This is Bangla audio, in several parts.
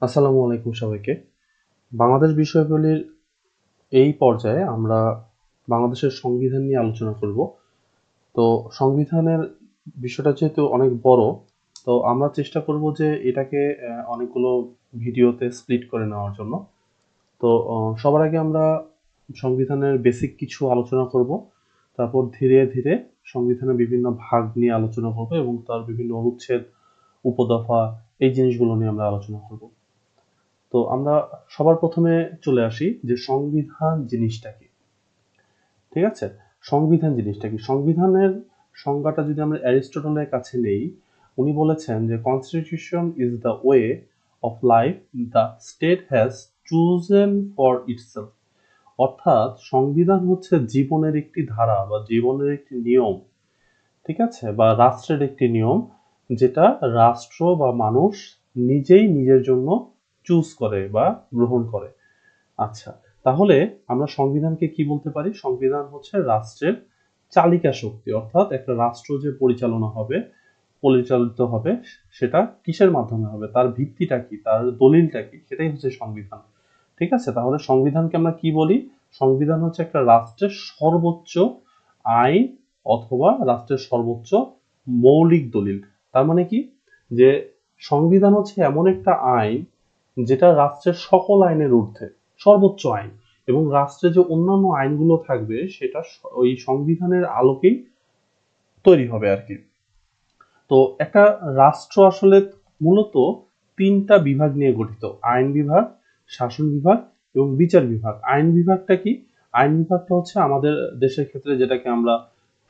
আসসালামু আলাইকুম সবাইকে। বাংলাদেশ বিষয়াবলীর এই পর্যায়ে আমরা বাংলাদেশের সংবিধান নিয়ে আলোচনা করব। তো সংবিধানের বিষয়টা যেহেতু অনেক বড়, তো আমরা চেষ্টা করব যে এটাকে অনেকগুলো ভিডিওতে স্প্লিট করে নেওয়ার জন্য। তো সবার আগে আমরা সংবিধানের বেসিক কিছু আলোচনা করব। তারপর ধীরে ধীরে সংবিধানের বিভিন্ন ভাগ নিয়ে আলোচনা করব এবং তার বিভিন্ন অনুচ্ছেদ, উপদফা এই জিনিসগুলো নিয়ে আমরা আলোচনা করব। তো আমরা সবার প্রথমে চলে আসি যে সংবিধান জিনিসটা কি। ঠিক আছে? সংবিধান জিনিসটা কি? সংবিধানের সংজ্ঞাটা যদি আমরা অ্যারিস্টটলের কাছে নেই, উনি বলেছেন যে constitution is the way of life the state has chosen for itself. অর্থাৎ সংবিধান হচ্ছে জীবনের একটি ধারা বা জীবনের একটি নিয়ম, ঠিক আছে, বা রাষ্ট্রের একটি নিয়ম যেটা রাষ্ট্র বা মানুষ নিজেই নিজের জন্য চুজ করে বা গ্রহণ করে। আচ্ছা, তাহলে আমরা সংবিধানকে কি বলতে পারি? সংবিধান হচ্ছে রাষ্ট্রের চালিকা শক্তি, অর্থাৎ একটা রাষ্ট্র যে পরিচালিত হবে সেটা কিসের মাধ্যমে হবে, তার ভিত্তিটা কি, তার দলিলটা কি, সেটাই হচ্ছে সংবিধান। ঠিক আছে, তাহলে সংবিধানকে আমরা কি বলি? সংবিধান হচ্ছে একটা রাষ্ট্রের সর্বোচ্চ আইন অথবা রাষ্ট্রের সর্বোচ্চ মৌলিক দলিল। তার মানে কি, যে সংবিধান হচ্ছে এমন একটা আইন যেটা রাষ্ট্রের সকল আইনের ঊর্ধ্বে, সর্বোচ্চ আইন, এবং রাষ্ট্রে যে অন্যান্য আইনগুলো থাকবে সেটা ওই সংবিধানের আলোকেই তৈরি হবে আর কি। তো একটা রাষ্ট্র আসলে মূলত তিনটা বিভাগ নিয়ে গঠিত: আইন বিভাগ, শাসন বিভাগ এবং বিচার বিভাগ। আইন বিভাগটা কি? আইন বিভাগটা হচ্ছে আমাদের দেশের ক্ষেত্রে যেটাকে আমরা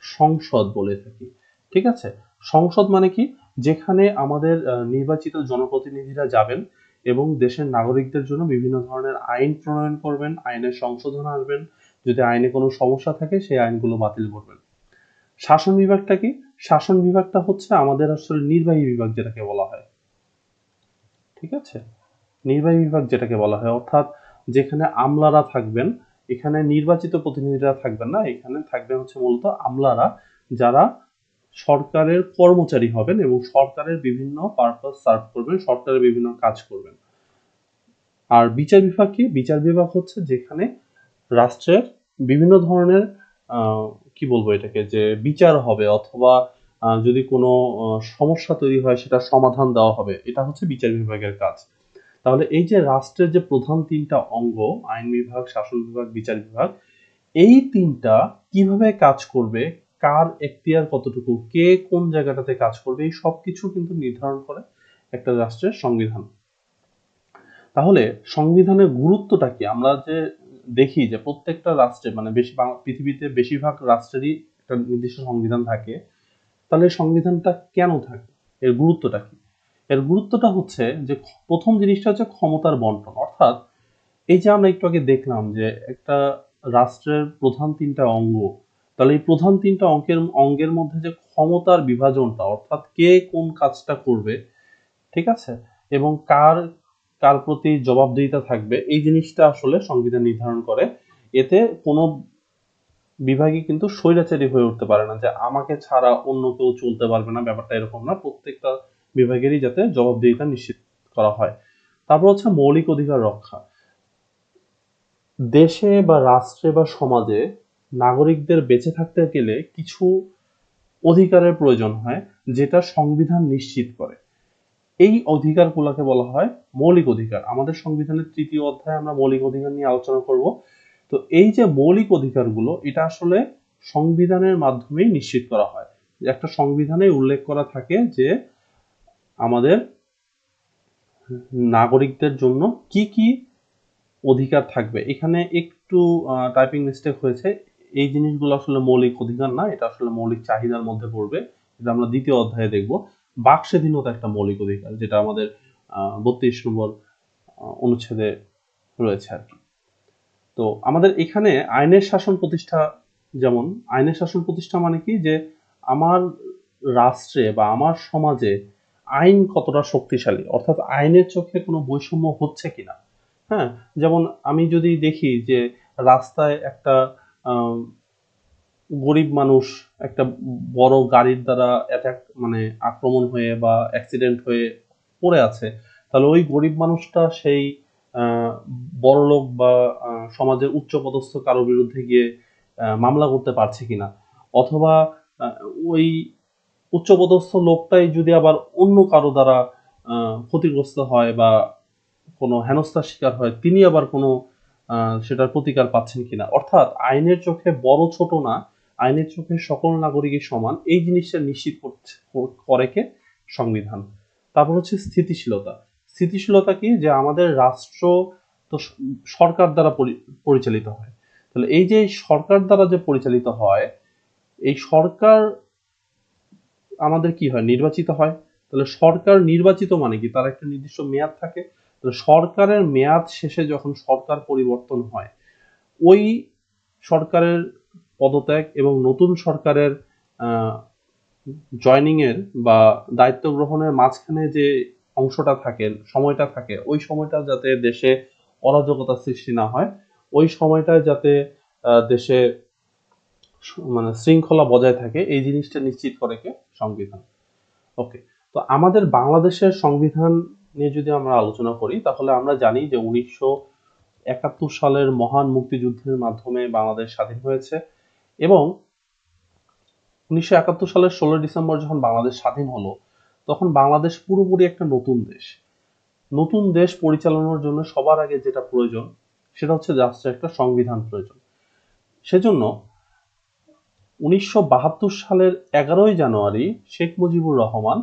সংসদ বলে থাকি। ঠিক আছে? সংসদ মানে কি? যেখানে আমাদের নির্বাচিত জনপ্রতিনিধিরা যাবেন এবং দেশের নাগরিকদের জন্য বিভিন্ন ধরনের আইন প্রণয়ন করবেন, আইনের সংশোধন আনবেন, যদি আইনে কোনো সমস্যা থাকে সেই আইনগুলো বাতিল করবেন। শাসন বিভাগটা কি? শাসন বিভাগটা হচ্ছে আমাদের আসলে নির্বাহী বিভাগ যেটাকে বলা হয়। ঠিক আছে? নির্বাহী বিভাগ যেটাকে বলা হয়, অর্থাৎ যেখানে আমলারা থাকবেন, এখানে নির্বাচিত প্রতিনিধিরা থাকবেন না, এখানে থাকবেন হচ্ছে মূলত আমলারা, যারা সরকারের কর্মচারী হবেন এবং সরকারের বিভিন্ন পারপাস সার্ভ করবেন, সরকারের বিভিন্ন কাজ করবেন। আর বিচার বিভাগ কি? বিচার বিভাগ হচ্ছে যেখানে রাষ্ট্রের বিভিন্ন ধরনের আহ, কি বলবো এটাকে, যে বিচার হবে অথবা যদি কোনো সমস্যা তৈরি হয় সেটা সমাধান দেওয়া হবে, এটা হচ্ছে বিচার বিভাগের কাজ। তাহলে এই যে রাষ্ট্রের যে প্রধান তিনটা অঙ্গ, আইন বিভাগ, শাসন বিভাগ, বিচার বিভাগ, এই তিনটা কিভাবে কাজ করবে, কার এখতিয়ার কতটুকু, কে কোন জায়গাটাতে কাজ করবে, এই সবকিছু কিন্তু নির্ধারণ করে একটা রাষ্ট্রের সংবিধান। তাহলে সংবিধানের গুরুত্বটা কি? আমরা যে দেখি যে প্রত্যেকটা রাষ্ট্রে, মানে পৃথিবীতে বেশিরভাগ রাষ্ট্রেরই একটা নির্দিষ্ট সংবিধান থাকে। তাহলে সংবিধানটা কেন থাকে? এর গুরুত্বটা কি? এর গুরুত্বটা হচ্ছে যে প্রথম জিনিসটা হচ্ছে ক্ষমতার বন্টন। অর্থাৎ এই যে আমরা একটু আগে দেখলাম যে একটা রাষ্ট্রের প্রধান তিনটা অঙ্গ, তাহলে এই প্রধান তিনটা অঙ্গের মধ্যে যে ক্ষমতার বিভাজনটা, অর্থাৎ কে কোন কাজটা করবে, ঠিক আছে, এবং কার কার প্রতি জবাবদিহিতা থাকবে, এই জিনিসটা আসলে সংবিধান নির্ধারণ করে। এতে কোনো বিভাগই কিন্তু স্বৈরাচারী হয়ে উঠতে পারে না, যে আমাকে ছাড়া অন্য কেউ চলতে পারবে না, ব্যাপারটা এরকম না। প্রত্যেকটা বিভাগেরই যাতে জবাবদিহিতা নিশ্চিত করা হয়। তারপর হচ্ছে মৌলিক অধিকার রক্ষা। দেশে বা রাষ্ট্রে বা সমাজে নাগরিকদের বেঁচে থাকতে গেলে কিছু অধিকারের প্রয়োজন হয়, যেটা সংবিধান নিশ্চিত করে। এই অধিকারগুলোকে বলা হয় মৌলিক অধিকার। আমাদের সংবিধানের ৩য় অধ্যায়ে আমরা মৌলিক অধিকার নিয়ে আলোচনা করব। তো এই যে মৌলিক অধিকারগুলো, এটা আসলে সংবিধানের মাধ্যমেই নিশ্চিত করা হয়। একটা সংবিধানে উল্লেখ করা থাকে যে আমাদের নাগরিকদের জন্য কি কি অধিকার থাকবে। এখানে একটু টাইপিং মিস্টেক হয়েছে। এই জিনিসগুলো আসলে মৌলিক অধিকার না, এটা আসলে মৌলিক চাহিদার মধ্যে পড়বে। এটা আমরা ২য় অধ্যায়ে দেখব। বাক স্বাধীনতা একটা মৌলিক অধিকার, যেটা আমাদের ৩২ নম্বর অনুচ্ছেদে রয়েছে আর কি। তো আমাদের এখানে আইনের শাসন প্রতিষ্ঠা, যেমন আইনের শাসন প্রতিষ্ঠা মানে কি, যে আমার রাষ্ট্রে বা আমার সমাজে আইন কতটা শক্তিশালী, অর্থাৎ আইনের চোখে কোনো বৈষম্য হচ্ছে কিনা। হ্যাঁ, যেমন আমি যদি দেখি যে রাস্তায় একটা আহ, গরিব মানুষ একটা বড় গাড়ির দ্বারা আক্রমণ হয়ে বা অ্যাক্সিডেন্ট হয়ে পড়ে আছে, তাহলে ওই গরিব মানুষটা সেই বড়লোক বা সমাজের উচ্চপদস্থ কারো বিরুদ্ধে গিয়ে মামলা করতে পারছে কিনা, অথবা আহ, ওই উচ্চপদস্থ লোকটাই যদি আবার অন্য কারো দ্বারা ক্ষতিগ্রস্ত হয় বা কোনো হেনস্থার শিকার হয়, তিনি আবার কোনো সেটার প্রতিকার পাচ্ছেন কিনা। অর্থাৎ আইনের চোখে বড় ছোট না, আইনের চোখে সকল নাগরিকই সমান, এই জিনিসটা নিশ্চিত করে কে? সংবিধান। তারপর হচ্ছে স্থিতিশীলতা। স্থিতিশীলতা কি? যে আমাদের রাষ্ট্র তো সরকার দ্বারা পরিচালিত হয়। তাহলে এই যে সরকার দ্বারা যে পরিচালিত হয়, এই সরকার আমাদের কি হয়? নির্বাচিত হয়। তাহলে সরকার নির্বাচিত মানে কি? তার একটা নির্দিষ্ট মেয়াদ থাকে। তাহলে সরকারের মেয়াদ শেষে যখন সরকার পরিবর্তন হয়, ওই সরকারের পদত্যাগ এবং নতুন সরকারের জয়নিং এর বা দায়িত্ব গ্রহণের মাঝখানে যে অংশটা থাকে, সময়টা থাকে, ওই সময়টা যাতে দেশে অরাজকতা সৃষ্টি না হয়, ওই সময়টায় যাতে দেশে মানে শৃঙ্খলা বজায় থাকে, এই জিনিসটা নিশ্চিত করে কে? সংবিধান। ওকে, তো আমাদের বাংলাদেশের সংবিধান নিয়ে যদি আমরা আলোচনা করি, তাহলে আমরা জানি যে 1971 সালের মহান মুক্তিযুদ্ধের মাধ্যমে বাংলাদেশ স্বাধীন হয়েছে, এবং 1971 সালের 16 ডিসেম্বর যখন বাংলাদেশ স্বাধীন হলো, তখন বাংলাদেশ পুরোপুরি একটা নতুন দেশ। নতুন দেশ পরিচালনার জন্য সবার আগে যেটা প্রয়োজন, সেটা হচ্ছে রাষ্ট্রের একটা সংবিধান প্রয়োজন। সেজন্য 1972 সালের 11ই জানুয়ারি শেখ মুজিবুর রহমান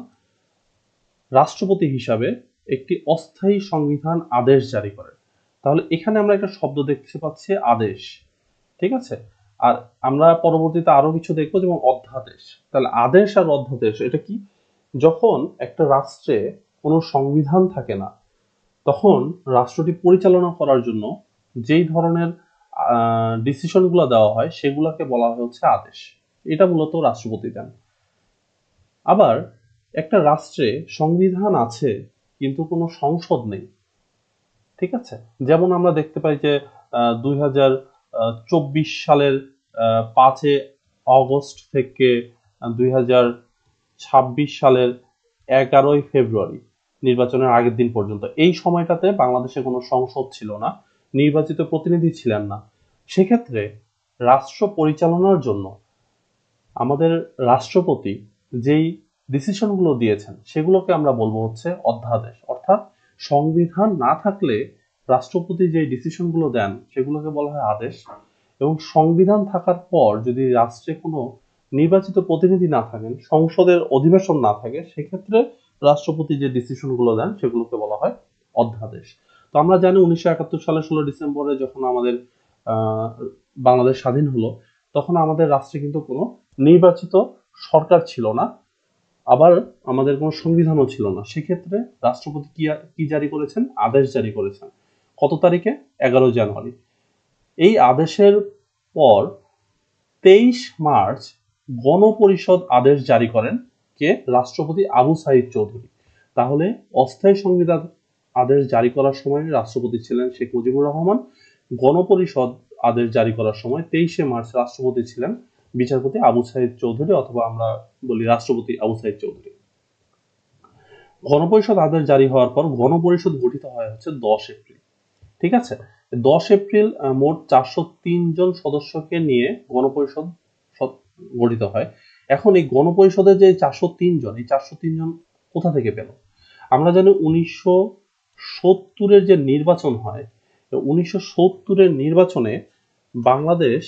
রাষ্ট্রপতি হিসাবে একটি অস্থায়ী সংবিধান আদেশ জারি করেন। তাহলে এখানে আমরা একটা শব্দ দেখতে পাচ্ছি, আদেশ। ঠিক আছে? আর আমরা পরবর্তীতে আরো কিছু দেখবো, যেমন অধ্যাদেশ। তাহলে আদেশ আর অধ্যাদেশ এটা কি? যখন একটা রাষ্ট্রে কোনো সংবিধান থাকে না, তখন রাষ্ট্রটি পরিচালনা করার জন্য যেই ধরনের ডিসিশনগুলো দেওয়া হয়, সেগুলোকে বলা হয় হচ্ছে আদেশ। এটা মূলত রাষ্ট্রপতি দেন। আবার একটা রাষ্ট্রে সংবিধান আছে কিন্তু কোনো সংসদ নেই। ঠিক আছে? যেমন আমরা দেখতে পাই যে 2024 সালের 5 অগস্ট থেকে 2026 সালের 11ই ফেব্রুয়ারি, নির্বাচনের আগের দিন পর্যন্ত, এই সময়টাতে বাংলাদেশে কোনো সংসদ ছিল না, নির্বাচিত প্রতিনিধি ছিলেন না। সেক্ষেত্রে রাষ্ট্র পরিচালনার জন্য আমাদের রাষ্ট্রপতি যেই ডিসিশনগুলো দিয়েছেন, সেগুলোকে আমরা বলবো হচ্ছে অধ্যাদেশ। অর্থাৎ সংবিধান না থাকলে রাষ্ট্রপতি যে ডিসিশনগুলো দেন, সেগুলোকে বলা হয় আদেশ। এবং সংবিধান থাকার পর যদি রাষ্ট্রে কোনো নির্বাচিত প্রতিনিধি না থাকেন, সংসদের অধিবেশন না থাকে, সেক্ষেত্রে রাষ্ট্রপতি যে ডিসিশনগুলো দেন, সেগুলোকে বলা হয় অধ্যাদেশ। তো আমরা জানি 1971 সালের 16 ডিসেম্বরে যখন আমাদের বাংলাদেশ স্বাধীন হলো, তখন আমাদের রাষ্ট্রে কিন্তু কোনো নির্বাচিত সরকার ছিল না, আবার আমাদের কোনো সংবিধানও ছিল না। সেক্ষেত্রে রাষ্ট্রপতি কি জারি করেছেন? আদেশ জারি করেছেন। কত তারিখে? 11 জানুয়ারি। এই আদেশের পর 23 মার্চ গণপরিষদ আদেশ জারি করেন কে? রাষ্ট্রপতি আবু সাইদ চৌধুরী। তাহলে অস্থায়ী সংবিধান আদেশ জারি করার সময় রাষ্ট্রপতি ছিলেন শেখ মুজিবুর রহমান। গণপরিষদ আদেশ জারি করার সময় 23 মার্চ রাষ্ট্রপতি ছিলেন বিচারপতি আবু সাইদ চৌধুরী, অথবা আমরা বলি রাষ্ট্রপতি আবু সাইদ চৌধুরী। গণপরিষদ আদেশ জারি হওয়ার পর গণপরিষদ গঠিত হয় হচ্ছে 10 এপ্রিল। ঠিক আছে? 10 এপ্রিল মোট 403 জন সদস্যকে নিয়ে গণপরিষদ গঠিত হয়। এখন এই গণপরিষদের যে 403 জন, এই 403 জন কোথা থেকে পেল? আমরা জানি 1970-এর যে নির্বাচন হয়, 1970-এর নির্বাচনে বাংলাদেশ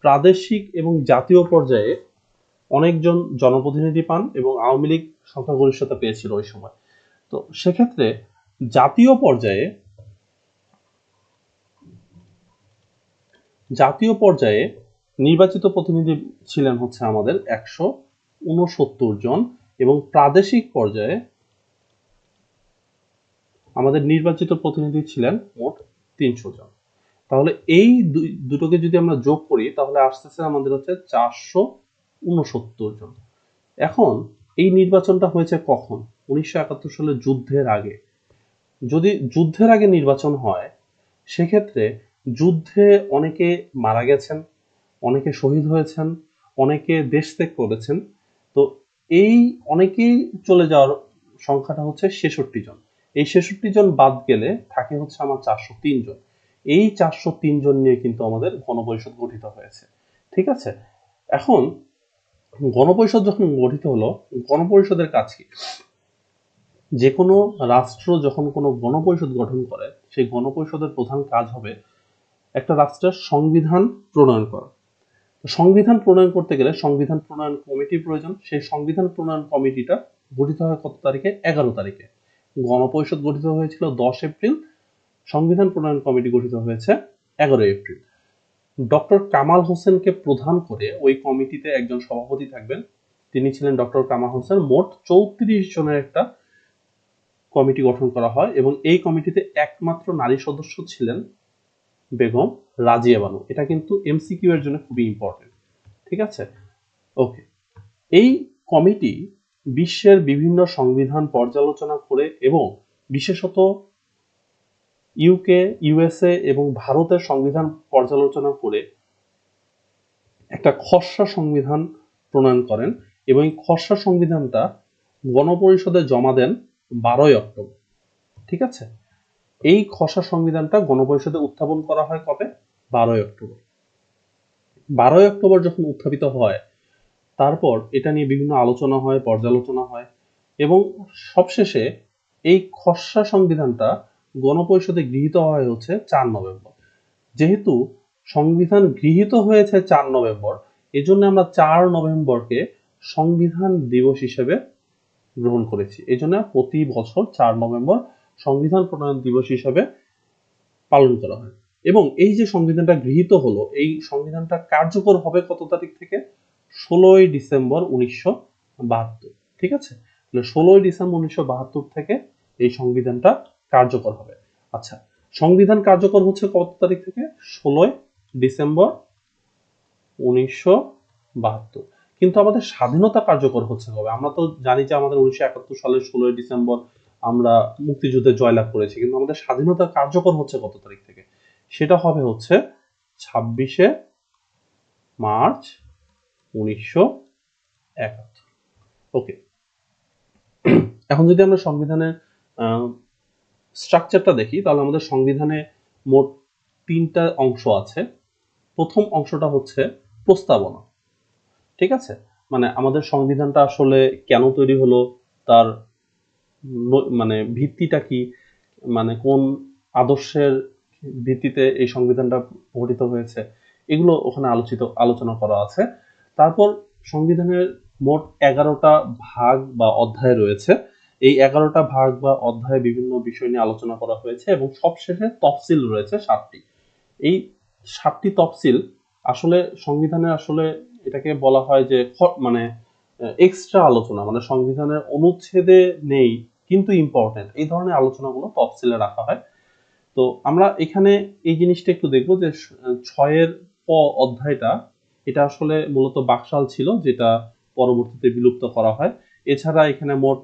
প্রাদেশিক এবং জাতীয় পর্যায়ে অনেকজন জনপ্রতিনিধি পান, এবং আওয়ামী লীগ সংখ্যাগরিষ্ঠতা পেয়েছিল ওই সময়। তো সেক্ষেত্রে জাতীয় পর্যায়ে জাতীয় পর্যায়ে নির্বাচিত প্রতিনিধি ছিলেন হচ্ছে আমাদের 169 জন, এবং প্রাদেশিক পর্যায়ে আমাদের নির্বাচিত প্রতিনিধি ছিলেন মোট 300 জন। তাহলে এই দুটোকে যদি আমরা যোগ করি, তাহলে আসতেছে আমাদের হচ্ছে 469 জন। এখন এই নির্বাচনটা হয়েছে কখন? 1971 সালের যুদ্ধের আগে। যদি যুদ্ধের আগে নির্বাচন হয়, সেক্ষেত্রে যুদ্ধে অনেকে মারা গেছেন, অনেকে শহীদ হয়েছেন, অনেকে দেশ ত্যাগ করেছেন। তো এই অনেকেই চলে যাওয়ার সংখ্যাটা হচ্ছে 66 জন। এই 66 জন বাদ গেলে থাকে হচ্ছে আমার 403 জন। এই 403 জন নিয়ে কিন্তু আমাদের গণপরিষদ গঠিত হয়েছে। ঠিক আছে, এখন গণপরিষদ যখন গঠিত হলো, গণপরিষদের কাজ কি? যে কোনো রাষ্ট্র যখন কোনো গণপরিষদ গঠন করে, সেই গণপরিষদের প্রধান কাজ হবে একটা রাষ্ট্রের সংবিধান প্রণয়ন করা। সংবিধান প্রণয়ন করতে গেলে সংবিধান প্রণয়ন কমিটির প্রয়োজন। সেই সংবিধান প্রণয়ন কমিটিটা গঠিত হয় কত তারিখে? 11 তারিখে। গণপরিষদ গঠিত হয়েছিল 10 এপ্রিল, সংবিধান প্রণয়ন কমিটি গঠিত হয়েছে 11 এপ্রিল। ডক্টর কামাল হোসেনকে প্রধান করে ওই কমিটিতে একজন সভাপতি থাকবেন, তিনি ছিলেন ডক্টর কামাল হোসেন। মোট 34 জনের একটা কমিটি গঠন করা হয় এবং এই কমিটিতে একমাত্র নারী সদস্য ছিলেন বেগম রাজিয়া বানু। এটা কিন্তু এমসিকিউ এর জন্য খুবই ইম্পর্টেন্ট। ঠিক আছে, ওকে। এই কমিটি বিশ্বের বিভিন্ন সংবিধান পর্যালোচনা করে এবং বিশেষত ইউকে, ইউএসএ এবং ভারতের সংবিধান পর্যালোচনা করে একটা খসড়া সংবিধান প্রণয়ন করেন এবং এই খসড়া সংবিধানটা গণপরিষদে জমা দেন 12 অক্টোবর। ঠিক আছে, এই খসড়া সংবিধানটা গণপরিষদে উত্থাপন করা হয় কবে? 12 অক্টোবর। 12 অক্টোবর যখন উত্থাপিত হয়, তারপর এটা নিয়ে বিভিন্ন আলোচনা হয়, পর্যালোচনা হয় এবং সবশেষে এই খসড়া সংবিধানটা গণপরিষদে গৃহীত হয় হচ্ছে 4 নভেম্বর। যেহেতু সংবিধান গৃহীত হয়েছে 4 নভেম্বর, এজন্য আমরা 4 নভেম্বরকে সংবিধান দিবস হিসেবে গ্রহণ করেছি। এই জন্য প্রতি বছর 4 নভেম্বর সংবিধান প্রণয়ন দিবস হিসেবে পালন করা হয়। এবং এই যে সংবিধানটা গৃহীত হলো, এই সংবিধানটা কার্যকর হবে কত তারিখ থেকে? 16 ডিসেম্বর 1972। ঠিক আছে, তাহলে 16 ডিসেম্বর 1972 থেকে এই সংবিধানটা কার্যকর হবে। আচ্ছা, সংবিধান কার্যকর হচ্ছে কত তারিখ থেকে? 16 ডিসেম্বর 1972। কিন্তু আমাদের স্বাধীনতা কার্যকর হচ্ছে কবে? আমরা তো জানি যে আমাদের 1971 সালের 16 ডিসেম্বর আমরা মুক্তিযুদ্ধে জয়লাভ করেছি, কিন্তু আমাদের স্বাধীনতা কার্যকর হচ্ছে কত তারিখ থেকে? সেটা হবে হচ্ছে 26 মার্চ 1971। ওকে, এখন যদি আমরা সংবিধানের স্ট্রাকচারটা দেখি, তাহলে আমাদের সংবিধানে মোট 3টা অংশ আছে। প্রথম অংশটা হচ্ছে প্রস্তাবনা। ঠিক আছে, মানে আমাদের সংবিধানটা আসলে কেন তৈরি হলো, তার মানে ভিত্তিটা কি, মানে কোন আদর্শের ভিত্তিতে এই সংবিধানটা গঠিত হয়েছে, এগুলো ওখানে আলোচনা করা আছে। তারপর সংবিধানের মোট 11টা ভাগ বা অধ্যায় রয়েছে। এই 11টা ভাগ বা অধ্যায়ে বিভিন্ন বিষয় নিয়ে আলোচনা করা হয়েছে এবং সবশেষে তফসিল রয়েছে 7টি। এই 7টি তফসিল আসলে সংবিধানে আসলে এটাকে বলা হয় যে মানে এক্সট্রা আলোচনা, মানে সংবিধানের অনুচ্ছেদে নেই কিন্তু ইম্পর্টেন্ট, এই ধরনের আলোচনাগুলো তফসিলে রাখা হয়। তো আমরা এখানে এই জিনিসটা একটু দেখবো যে 6 অধ্যায়টা, এটা আসলে মূলত বাকশাল ছিল, যেটা পরবর্তীতে বিলুপ্ত করা হয়। এছাড়া এখানে মোট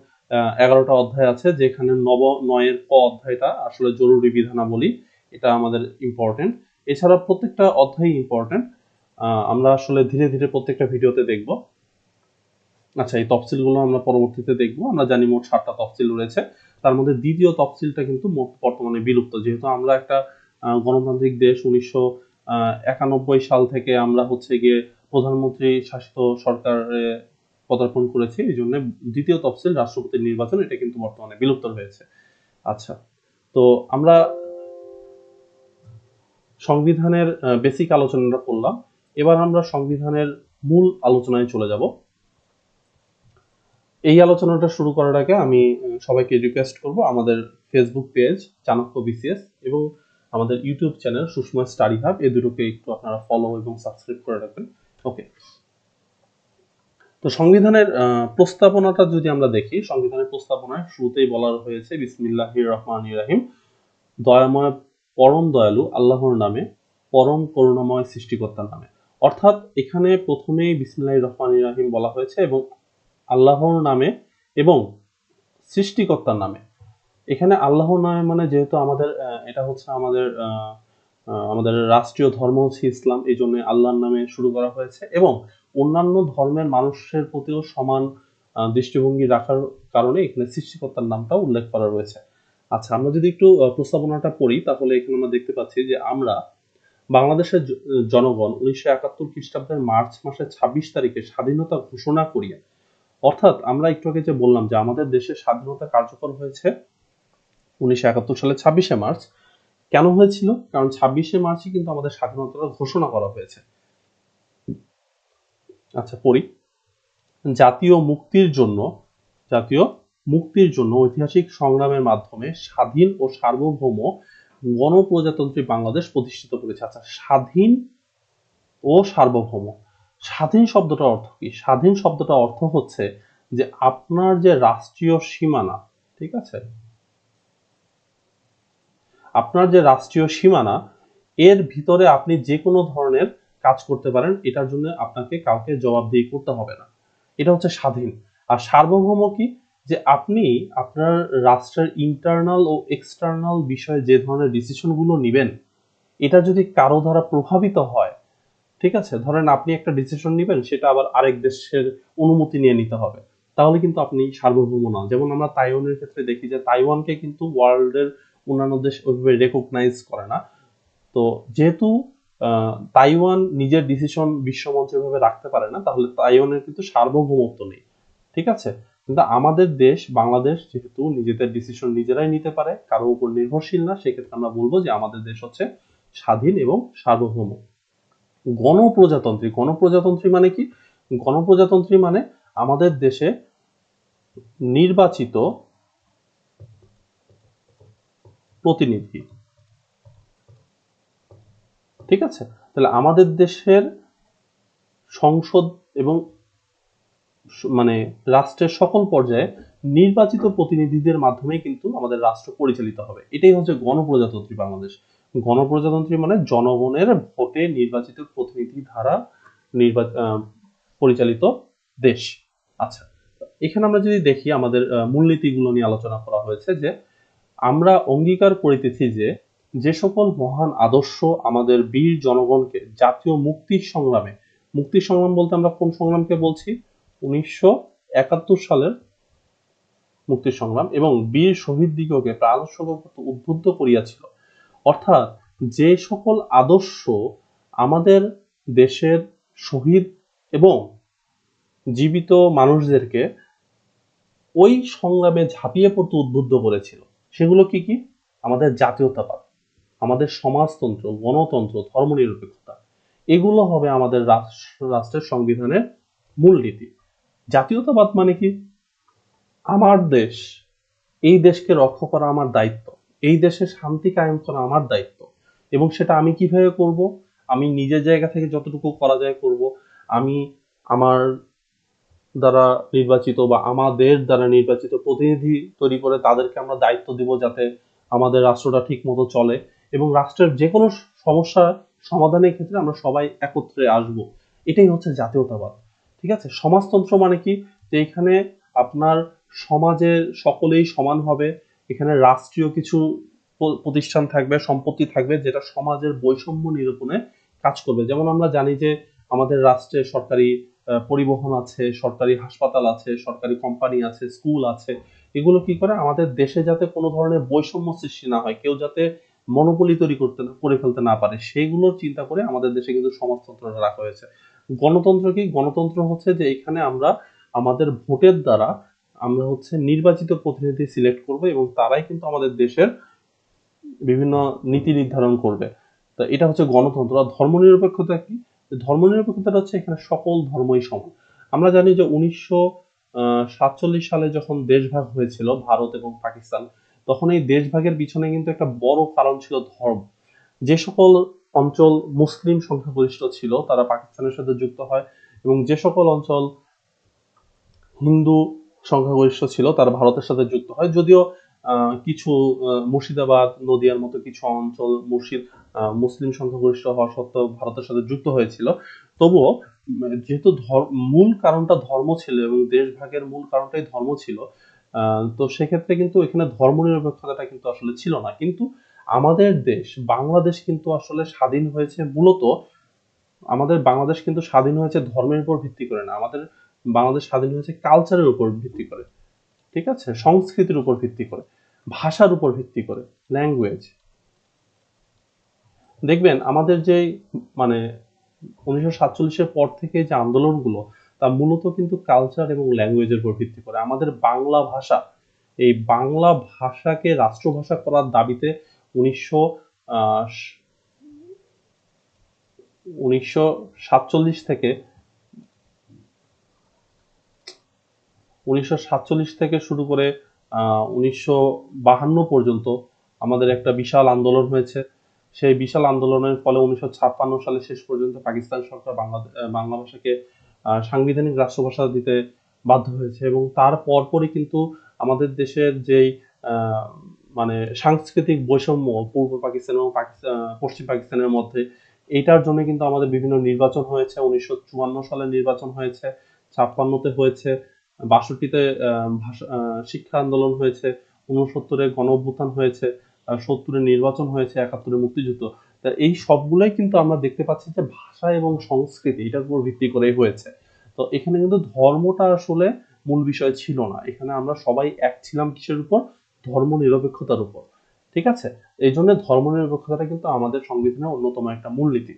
11টা অধ্যায় আছে, যেখানে 9 অধ্যায়টা আসলে জরুরি বিধানাবলী, এটা আমাদের ইম্পর্টেন্ট। এছাড়া প্রত্যেকটা অধ্যায় ইম্পর্টেন্ট, আমরা আসলে ধীরে ধীরে প্রত্যেকটা ভিডিওতে দেখব। আচ্ছা, এই তফসিলগুলো আমরা পরবর্তীতে দেখব। আমরা জানি মোট 7টা তফসিল রয়েছে, তার মধ্যে দ্বিতীয় তফসিলটা কিন্তু বর্তমানে বিলুপ্ত, যেহেতু আমরা একটা গণতান্ত্রিক দেশ। 1991 সাল থেকে আমরা হচ্ছে গিয়ে প্রধানমন্ত্রী শাসিত সরকারে পদার্পণ করেছি, এই জন্য দ্বিতীয় তফসিল রাষ্ট্রপতির নির্বাচন, এটা কিন্তু বর্তমানে বিলুপ্ত হয়েছে। আচ্ছা, তো আমরা সংবিধানের বেসিক আলোচনাটা করলাম, এবার আমরা সংবিধানের মূল আলোচনায় চলে যাব। এই আলোচনাটা শুরু করার আগে আমি সবাইকে রিকোয়েস্ট করব আমাদের ফেসবুক পেজ চাণক্য বিসিএস এবং আমাদের YouTube channel Sushma study hub, এই দুটোকে একটু আপনারা ফলো এবং সাবস্ক্রাইব করে রাখবেন। ওকে, তো সংবিধানের প্রস্তাবনাটা যদি আমরা দেখি, সংবিধানের প্রস্তাবনায় শুরুতেই বলা হয়েছে বিসমিল্লাহির রহমানির রহিম, দয়াময় পরম দয়ালু আল্লাহর নামে, পরম করুণাময় সৃষ্টিকর্তার নামে। অর্থাৎ এখানে প্রথমেই বিসমিল্লাহির রহমানির রহিম বলা হয়েছে এবং আল্লাহর নামে এবং সৃষ্টিকর্তার নামে। এখানে আল্লাহর নামে মানে যেহেতু আমাদের এটা হচ্ছে আমাদের রাষ্ট্রীয় ধর্ম হচ্ছে ইসলাম, এই জন্য আল্লাহর নামে শুরু করা হয়েছে এবং অন্যান্য ধর্মের মানুষের প্রতিও সমান দৃষ্টিভঙ্গি রাখার কারণে এখানে সৃষ্টিকর্তার নামটা উল্লেখ করা রয়েছে। আচ্ছা, আমরা যদি একটু প্রস্তাবনাটা পড়ি তাহলে এখানে আমরা দেখতে পাচ্ছি যে আমরা বাংলাদেশের জনগণ 1971 খ্রিস্টাব্দের মার্চ মাসের 26 তারিখে স্বাধীনতা ঘোষণা করিয়া, অর্থাৎ আমরা একটু আগে যে বললাম যে আমাদের দেশের স্বাধীনতা কার্যকর হয়েছে 1971 সালের 26শে মার্চ। কেন হয়েছিল? কারণ 26শে মার্চই কিন্তু আমাদের স্বাধীনতাটা ঘোষণা করা হয়েছে। আচ্ছা, পড়ি। জাতীয় মুক্তির জন্য জাতীয় মুক্তির জন্য ঐতিহাসিক সংগ্রামের মাধ্যমে স্বাধীন ও সার্বভৌম গণপ্রজাতন্ত্রী বাংলাদেশ প্রতিষ্ঠিত করেছে। আচ্ছা, স্বাধীন ও সার্বভৌম, স্বাধীন শব্দটার অর্থ কি? স্বাধীন শব্দটার অর্থ হচ্ছে যে আপনার যে রাষ্ট্রীয় সীমানা, ঠিক আছে, আপনার যে রাষ্ট্রীয় সীমানা এর ভিতরে আপনি যে কোনো ধরনের কাজ করতে পারেন, এটার জন্য আপনাকে কাউকে জবাবদিহি করতে হবে না। এটা হচ্ছে স্বাধীন। আর সার্বভৌম কি? যে আপনি আপনার রাষ্ট্রের ইন্টারনাল ও এক্সটার্নাল বিষয়ে যে ধরনের ডিসিশনগুলো নেবেন, এটা যদি কারো দ্বারা প্রভাবিত হয়, ঠিক আছে, ধরেন আপনি একটা ডিসিশন নেবেন, সেটা আবার আরেক দেশের অনুমতি নিয়ে নিতে হবে, তাহলে কিন্তু আপনি সার্বভৌম না। যেমন আমরা তাইওয়ানের ক্ষেত্রে দেখি যে তাইওয়ানকে কিন্তু ওয়ার্ল্ডের অন্যান্য দেশ ওইভাবে রেকগনাইজ করে না। তো যেহেতু তাইওয়ান নিজের ডিসিশন বিশ্বমঞ্চে ভাবে রাখতে পারে না, তাহলে তাইওয়ানের কিন্তু সার্বভৌমত্ব নেই, ঠিক আছে। কিন্তু আমাদের দেশ বাংলাদেশ যেহেতু নিজেদের ডিসিশন নিজেরাই নিতে পারে, কারো উপর নির্ভরশীল না, সেক্ষেত্রে আমরা বলবো যে আমাদের দেশ হচ্ছে স্বাধীন এবং সার্বভৌম। গণপ্রজাতন্ত্রী, গণপ্রজাতন্ত্রী মানে কি? গণপ্রজাতন্ত্রী মানে আমাদের দেশে নির্বাচিত প্রতিনিধি, ঠিক আছে। তাহলে আমাদের দেশের সংসদ এবং মানে রাষ্ট্রের সকল পর্যায়ে নির্বাচিত প্রতিনিধিদের মাধ্যমে কিন্তু আমাদের রাষ্ট্র পরিচালিত হবে। এটাই হচ্ছে গণপ্রজাতন্ত্রী বাংলাদেশ। গণপ্রজাতন্ত্রী মানে জনগণের ভোটে নির্বাচিত প্রতিনিধি দ্বারা পরিচালিত দেশ। আচ্ছা, এখানে আমরা যদি দেখি আমাদের মূলনীতিগুলো নিয়ে আলোচনা করা হয়েছে যে আমরা অঙ্গীকার করিতেছি যে যে সকল মহান আদর্শ আমাদের বীর জনগণকে জাতীয় মুক্তির সংগ্রামে, মুক্তির সংগ্রাম বলতে আমরা কোন সংগ্রামকে বলছি? 1971 সালের মুক্তির সংগ্রাম, এবং বীর শহীদ দিগকে প্রাণ উৎসর্গ করতে উদ্বুদ্ধ করিয়াছিল। অর্থাৎ যে সকল আদর্শ আমাদের দেশের শহীদ এবং জীবিত মানুষদেরকে ওই সংগ্রামে ঝাঁপিয়ে পড়তে উদ্বুদ্ধ করেছিল, সেগুলো কি কি? আমাদের জাতীয়তাবাদ, আমাদের সমাজতন্ত্র, গণতন্ত্র, ধর্মনিরপেক্ষতা, এগুলো হবে আমাদের রাষ্ট্রের সংবিধানের মূলনীতি। জাতীয়তাবাদ মানে কি? আমার দেশ, এই দেশকে রক্ষা করা আমার দায়িত্ব, এই দেশে শান্তি কায়েম করা আমার দায়িত্ব, এবং সেটা আমি কিভাবে করব? আমি নিজের জায়গা থেকে যতটুকু করা যায় করব। আমি আমার দ্বারা নির্বাচিত বা আমাদের দ্বারা নির্বাচিত প্রতিনিধি তৈরি করে তাদেরকে আমরা দায়িত্ব দিব যাতে আমাদের রাষ্ট্রটা ঠিক মতো চলে, এবং রাষ্ট্রের যে কোনো সমস্যা সমাধানের ক্ষেত্রে আমরা সবাই একত্রে আসব। এটাই হচ্ছে জাতীয়তাবাদ, ঠিক আছে। সমাজতন্ত্র মানে কি? যে এখানে আপনার সমাজের সকলেই সমান হবে, এখানে রাষ্ট্রীয় কিছু প্রতিষ্ঠান থাকবে, সম্পত্তি থাকবে, যেটা সমাজের বৈষম্য নিরূপণে কাজ করবে। যেমন আমরা জানি যে আমাদের রাষ্ট্রে সরকারি পরিবহন আছে, সরকারি হাসপাতাল আছে, সরকারি কোম্পানি আছে, স্কুল আছে। এগুলো কি করে? আমাদের দেশে যাতে কোনো ধরনের বৈষম্য সৃষ্টি না হয়, কেউ যাতে মনোপলি তৈরি করে ফেলতে না পারে, সেইগুলো চিন্তা করে আমাদের দেশে কিন্তু সমাজতন্ত্রটা রাখা হয়েছে। গণতন্ত্র কি? গণতন্ত্র হচ্ছে যে এখানে আমরা আমাদের ভোটের দ্বারা আমরা হচ্ছে নির্বাচিত প্রতিনিধি সিলেক্ট করব, এবং তারাই কিন্তু আমাদের দেশের বিভিন্ন নীতি নির্ধারণ করবে। তো এটা হচ্ছে গণতন্ত্র। আর ধর্মনিরপেক্ষতা কি? ধর্মনিরপেক্ষতাটা হচ্ছে এখানে সকল ধর্মই সমান। আমরা জানি যে 1947 সালে যখন দেশভাগ হয়েছিল ভারত এবং পাকিস্তান, তখন এই দেশভাগের পিছনে কিন্তু একটা বড় কারণ ছিল ধর্ম। যে সকল অঞ্চল মুসলিম সংখ্যাগরিষ্ঠ ছিল তারা পাকিস্তানের সাথে যুক্ত হয়, এবং যে সকল অঞ্চল হিন্দু সংখ্যাগরিষ্ঠ ছিল তারা ভারতের সাথে যুক্ত হয়। যদিও কিছু মুর্শিদাবাদ, নদিয়ার মতো কিছু অঞ্চল মুসলিম সংখ্যাগরিষ্ঠ হওয়া সত্ত্বেও ভারতের সাথে যুক্ত হয়েছিল, তবুও যেহেতু মূল কারণটা ধর্ম ছিল এবং দেশ ভাগের মূল কারণটাই ধর্ম ছিল, তো সেক্ষেত্রে কিন্তু এখানে ধর্মনিরপেক্ষতাটা কিন্তু আসলে ছিল না। কিন্তু আমাদের দেশ বাংলাদেশ কিন্তু আসলে স্বাধীন হয়েছে মূলত, আমাদের বাংলাদেশ কিন্তু স্বাধীন হয়েছে ধর্মের উপর ভিত্তি করে না, আমাদের বাংলাদেশ স্বাধীন হয়েছে কালচারের উপর ভিত্তি করে, ঠিক আছে, সংস্কৃতির উপর ভিত্তি করে। ভাষার উপর ভিত্তি করে, ল্যাঙ্গুয়েজ। দেখবেন আমাদের যে মানে 1947-এর পর থেকে যে আন্দোলনগুলো, তা মূলত কিন্তু কালচার এবং ল্যাঙ্গুয়েজের উপর ভিত্তি করে। আমাদের বাংলা ভাষা, এই বাংলা ভাষাকে রাষ্ট্রভাষা করার দাবিতে 1947 থেকে 1947 থেকে শুরু করে 1952 পর্যন্ত আমাদের একটা বিশাল আন্দোলন হয়েছে। সেই বিশাল আন্দোলনের ফলে 1956 সালে শেষ পর্যন্ত পাকিস্তান সরকার বাংলা ভাষাকে সাংবিধানিক রাষ্ট্রভাষা দিতে বাধ্য হয়েছে, এবং তার পরপরই কিন্তু আমাদের দেশের যেই আহ, মানে সাংস্কৃতিক বৈষম্য পূর্ব পাকিস্তান এবং পশ্চিম পাকিস্তানের মধ্যে, এইটার জন্য কিন্তু আমাদের বিভিন্ন নির্বাচন হয়েছে। 1954 সালে নির্বাচন হয়েছে, 56-তে হয়েছে, 62-তে শিক্ষা আন্দোলন হয়েছে, 69-এ গণ অভ্যুত্থান হয়েছে, 70-এ নির্বাচন হয়েছে, 71-এ মুক্তিযুদ্ধ। তা এই সবগুলোই কিন্তু আমরা দেখতে পাচ্ছি যে ভাষা এবং সংস্কৃতি এটার উপর ভিত্তি করেই হয়েছে। তো এখানে কিন্তু ধর্মটা আসলে মূল বিষয় ছিল না, এখানে আমরা সবাই এক ছিলাম কিসের উপর? ধর্ম নিরপেক্ষতার উপর। ঠিক আছে, এই জন্য ধর্ম নিরপেক্ষতাটা কিন্তু আমাদের সংবিধানের অন্যতম একটা মূলনীতি।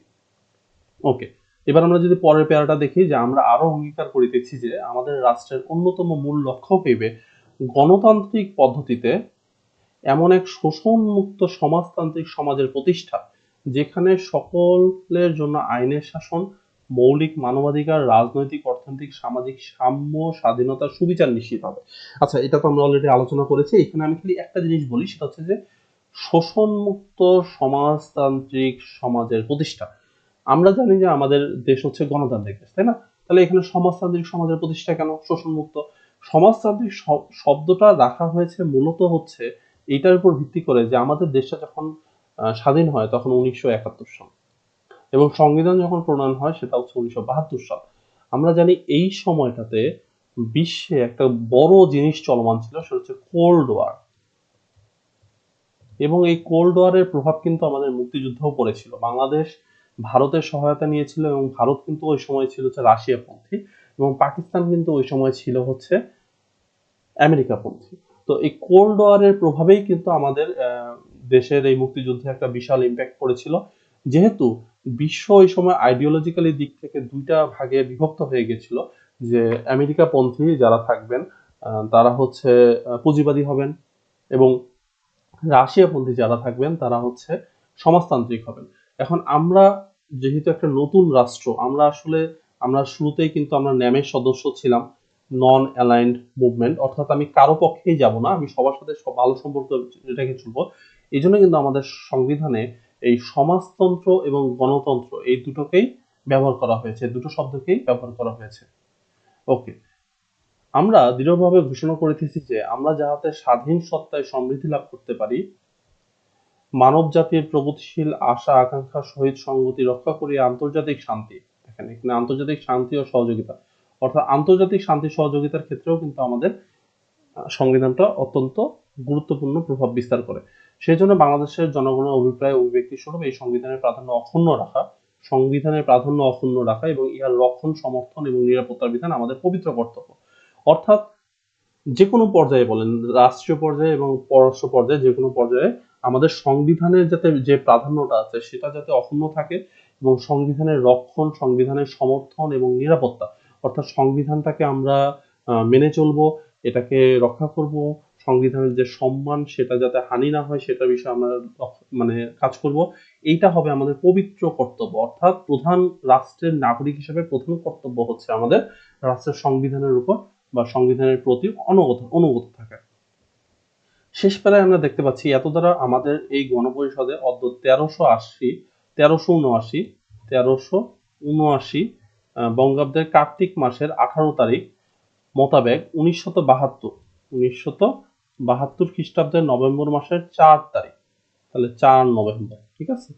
ওকে, এবার আমরা যদি পরের প্যারাটা দেখি, যে আমরা আরো অঙ্গীকার করিতেছি যে আমাদের রাষ্ট্রের অন্যতম মূল লক্ষ্য হইবে গণতান্ত্রিক পদ্ধতিতে এমন এক শোষণমুক্ত সমাজতান্ত্রিক সমাজের প্রতিষ্ঠা, যেখানে সকলের জন্য আইনের শাসন, মৌলিক মানবাধিকার, রাজনৈতিক, অর্থনৈতিক, সামাজিক সাম্য, স্বাধীনতা, সুবিচার নিশ্চিত হবে। আচ্ছা, এটা তো আমরা অলরেডি আলোচনা করেছি। এখানে আমি খালি একটা জিনিস বলি, সেটা হচ্ছে যে শোষণমুক্ত সমাজতান্ত্রিক সমাজের প্রতিষ্ঠা। আমরা জানি যে আমাদের দেশ হচ্ছে গণতান্ত্রিক দেশ, তাই না? তাহলে এখানে সমাজতান্ত্রিক সমাজের প্রতিষ্ঠা কেন? শোষণমুক্ত সমাজতান্ত্রিক শব্দটা রাখা হয়েছে মূলত হচ্ছে এইটার উপর ভিত্তি করে যে আমাদের দেশটা যখন স্বাধীন হয় তখন 1971 সাল, এবং সংবিধান যখন প্রণয়ন হয় সেটা হচ্ছে 1972 সাল। আমরা জানি এই সময়টাতে বিশ্বে একটা বড় জিনিস চলমান ছিল, সেটা হচ্ছে কোল্ড ওয়ার, এবং এই কোল্ড ওয়ারের প্রভাব কিন্তু আমাদের মুক্তিযুদ্ধেও পড়েছিল। বাংলাদেশ ভারতের সহায়তা নিয়েছিল, এবং ভারত কিন্তু ওই সময় ছিল হচ্ছে রাশিয়াপন্থী, এবং পাকিস্তান কিন্তু ওই সময় ছিল হচ্ছে আমেরিকাপন্থী। তো এই কোল্ড ওয়ারের প্রভাবেই কিন্তু আমাদের দেশের এই মুক্তিযুদ্ধে একটা বিশাল ইম্প্যাক্ট পড়েছিল। যেহেতু বিশ্ব ওই সময় আইডিওলজিক্যালি দিক থেকে দুইটা ভাগে বিভক্ত হয়ে গেছিল, যে আমেরিকাপন্থী যারা থাকবেন তারা হচ্ছে পুঁজিবাদী হবেন, এবং রাশিয়াপন্থী যারা থাকবেন তারা হচ্ছে সমাজতান্ত্রিক হবেন। এখন আমরা যেহেতু একটা নতুন রাষ্ট্র, আমরা শুরুতেই কিন্তু আমরা ন্যামের সদস্য ছিলাম, নন অ্যালাইন্ড মুভমেন্ট, অর্থাৎ আমি কারো পক্ষেই যাব না, আমি সবার সাথে ভালো সম্পর্ক রেখে চলবো। এই জন্য কিন্তু আমাদের সংবিধানে এই সমাজতন্ত্র এবং গণতন্ত্র এই দুটোকেই ব্যবহার করা হয়েছে, দুটো শব্দকেই ব্যবহার করা হয়েছে। ওকে, আমরা দৃঢ়ভাবে ঘোষণা করিতেছি যে আমরা যাহাতে স্বাধীন সত্তায় সমৃদ্ধি লাভ করতে পারি, মানব জাতির প্রগতিশীল আশা আকাঙ্ক্ষার সহিত সংগতি রক্ষা করিয়া আন্তর্জাতিক শান্তি, দেখেন এখানে আন্তর্জাতিক শান্তি ও সহযোগিতা, অর্থাৎ আন্তর্জাতিক শান্তি সহযোগিতার ক্ষেত্রেও কিন্তু আমাদের সংবিধানটা অত্যন্ত গুরুত্বপূর্ণ প্রভাব বিস্তার করে। সেই জন্য বাংলাদেশের জনগণের অভিপ্রায় অভিব্যক্তি স্বরূপ এই সংবিধানের প্রাধান্য অক্ষুণ্ণ রাখা এবং ইহার রক্ষণ, সমর্থন এবং নিরাপত্তার বিধান আমাদের পবিত্র কর্তব্য। অর্থাৎ যে কোনো পর্যায়ে বলেন, রাষ্ট্রীয় পর্যায়ে এবং পররাষ্ট্র পর্যায়ে, যে কোনো পর্যায়ে আমাদের সংবিধানের যাতে যে প্রাধান্যটা আছে সেটা যাতে অক্ষুণ্ণ থাকে, এবং সংবিধানের রক্ষণ, সংবিধানের সমর্থন এবং নিরাপত্তা, অর্থাৎ সংবিধানটাকে আমরা মেনে চলবো, এটাকে রক্ষা করব, সংবিধানের যে সম্মান সেটা যাতে হানি না হয় সেটা বিষয়ে আমরা কাজ করব। এইটা হবে আমাদের পবিত্র কর্তব্য। অর্থাৎ রাষ্ট্রের নাগরিক হিসেবে প্রধান কর্তব্য হচ্ছে আমাদের রাষ্ট্রের সংবিধানের উপর বা সংবিধানের প্রতি অনুগত থাকা। শেষ বেলায় আমরা দেখতে পাচ্ছি এত দ্বারা আমাদের এই গণপরিষদে অদ্য 1379 বঙ্গাব্দের কার্তিক মাসের 18 তারিখ মোতাবেক 1972 খ্রিস্টাব্দের নভেম্বর মাসের 4 তারিখ, তাহলে 4 নভেম্বর, ঠিক আছে,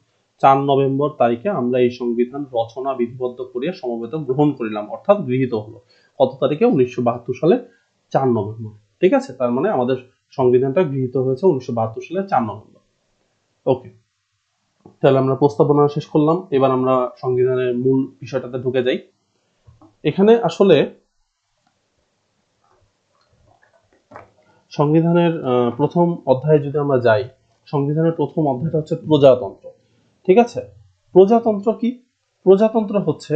4 নভেম্বর তারিখে আমরা এই সংবিধান রচনা বিধিবদ্ধ করিয়া সমবেত গ্রহণ করিলাম, অর্থাৎ গৃহীত হলো। কত তারিখে? 1972 সালে 4 নভেম্বর। ঠিক আছে, তার মানে আমাদের সংবিধানটা গৃহীত হয়েছে 1972 সালে 4 নভেম্বর। ওকে, তাহলে আমরা প্রস্তাবনা শেষ করলাম, এবার আমরা সংবিধানের মূল বিষয়টাতে ঢুকে যাই। এখানে আসলে সংবিধানের প্রথম অধ্যায়ে যদি আমরা যাই, সংবিধানের প্রথম অধ্যায়টা হচ্ছে প্রজাতন্ত্র। ঠিক আছে, প্রজাতন্ত্র কি? প্রজাতন্ত্র হচ্ছে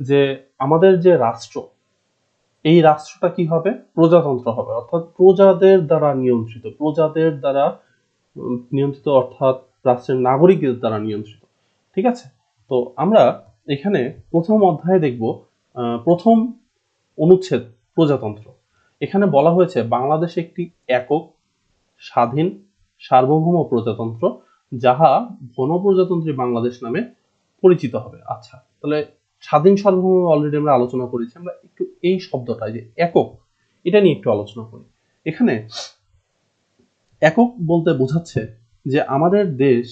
যে আমাদের যে রাষ্ট্র, এই রাষ্ট্রটা কি হবে? প্রজাতন্ত্র হবে, অর্থাৎ প্রজাদের দ্বারা নিয়ন্ত্রিত, প্রজাদের দ্বারা নিয়ন্ত্রিত, অর্থাৎ রাষ্ট্রের নাগরিকদের দ্বারা নিয়ন্ত্রিত। ঠিক আছে, তো আমরা এখানে প্রথম অধ্যায়ে দেখব প্রথম অনুচ্ছেদ প্রজাতন্ত্র। এখানে বলা হয়েছে বাংলাদেশ একটি একক, স্বাধীন, সার্বভৌম প্রজাতন্ত্র, যাহা গণপ্রজাতন্ত্রী বাংলাদেশ নামে পরিচিত হবে। আচ্ছা, তাহলে স্বাধীন সার্বভৌম অলরেডি আমরা আলোচনা করেছি, আমরা একটু এই শব্দটা যে একক, এটা নিয়ে একটু আলোচনা করি। এখানে একক বলতে বোঝাচ্ছে যে আমাদের দেশ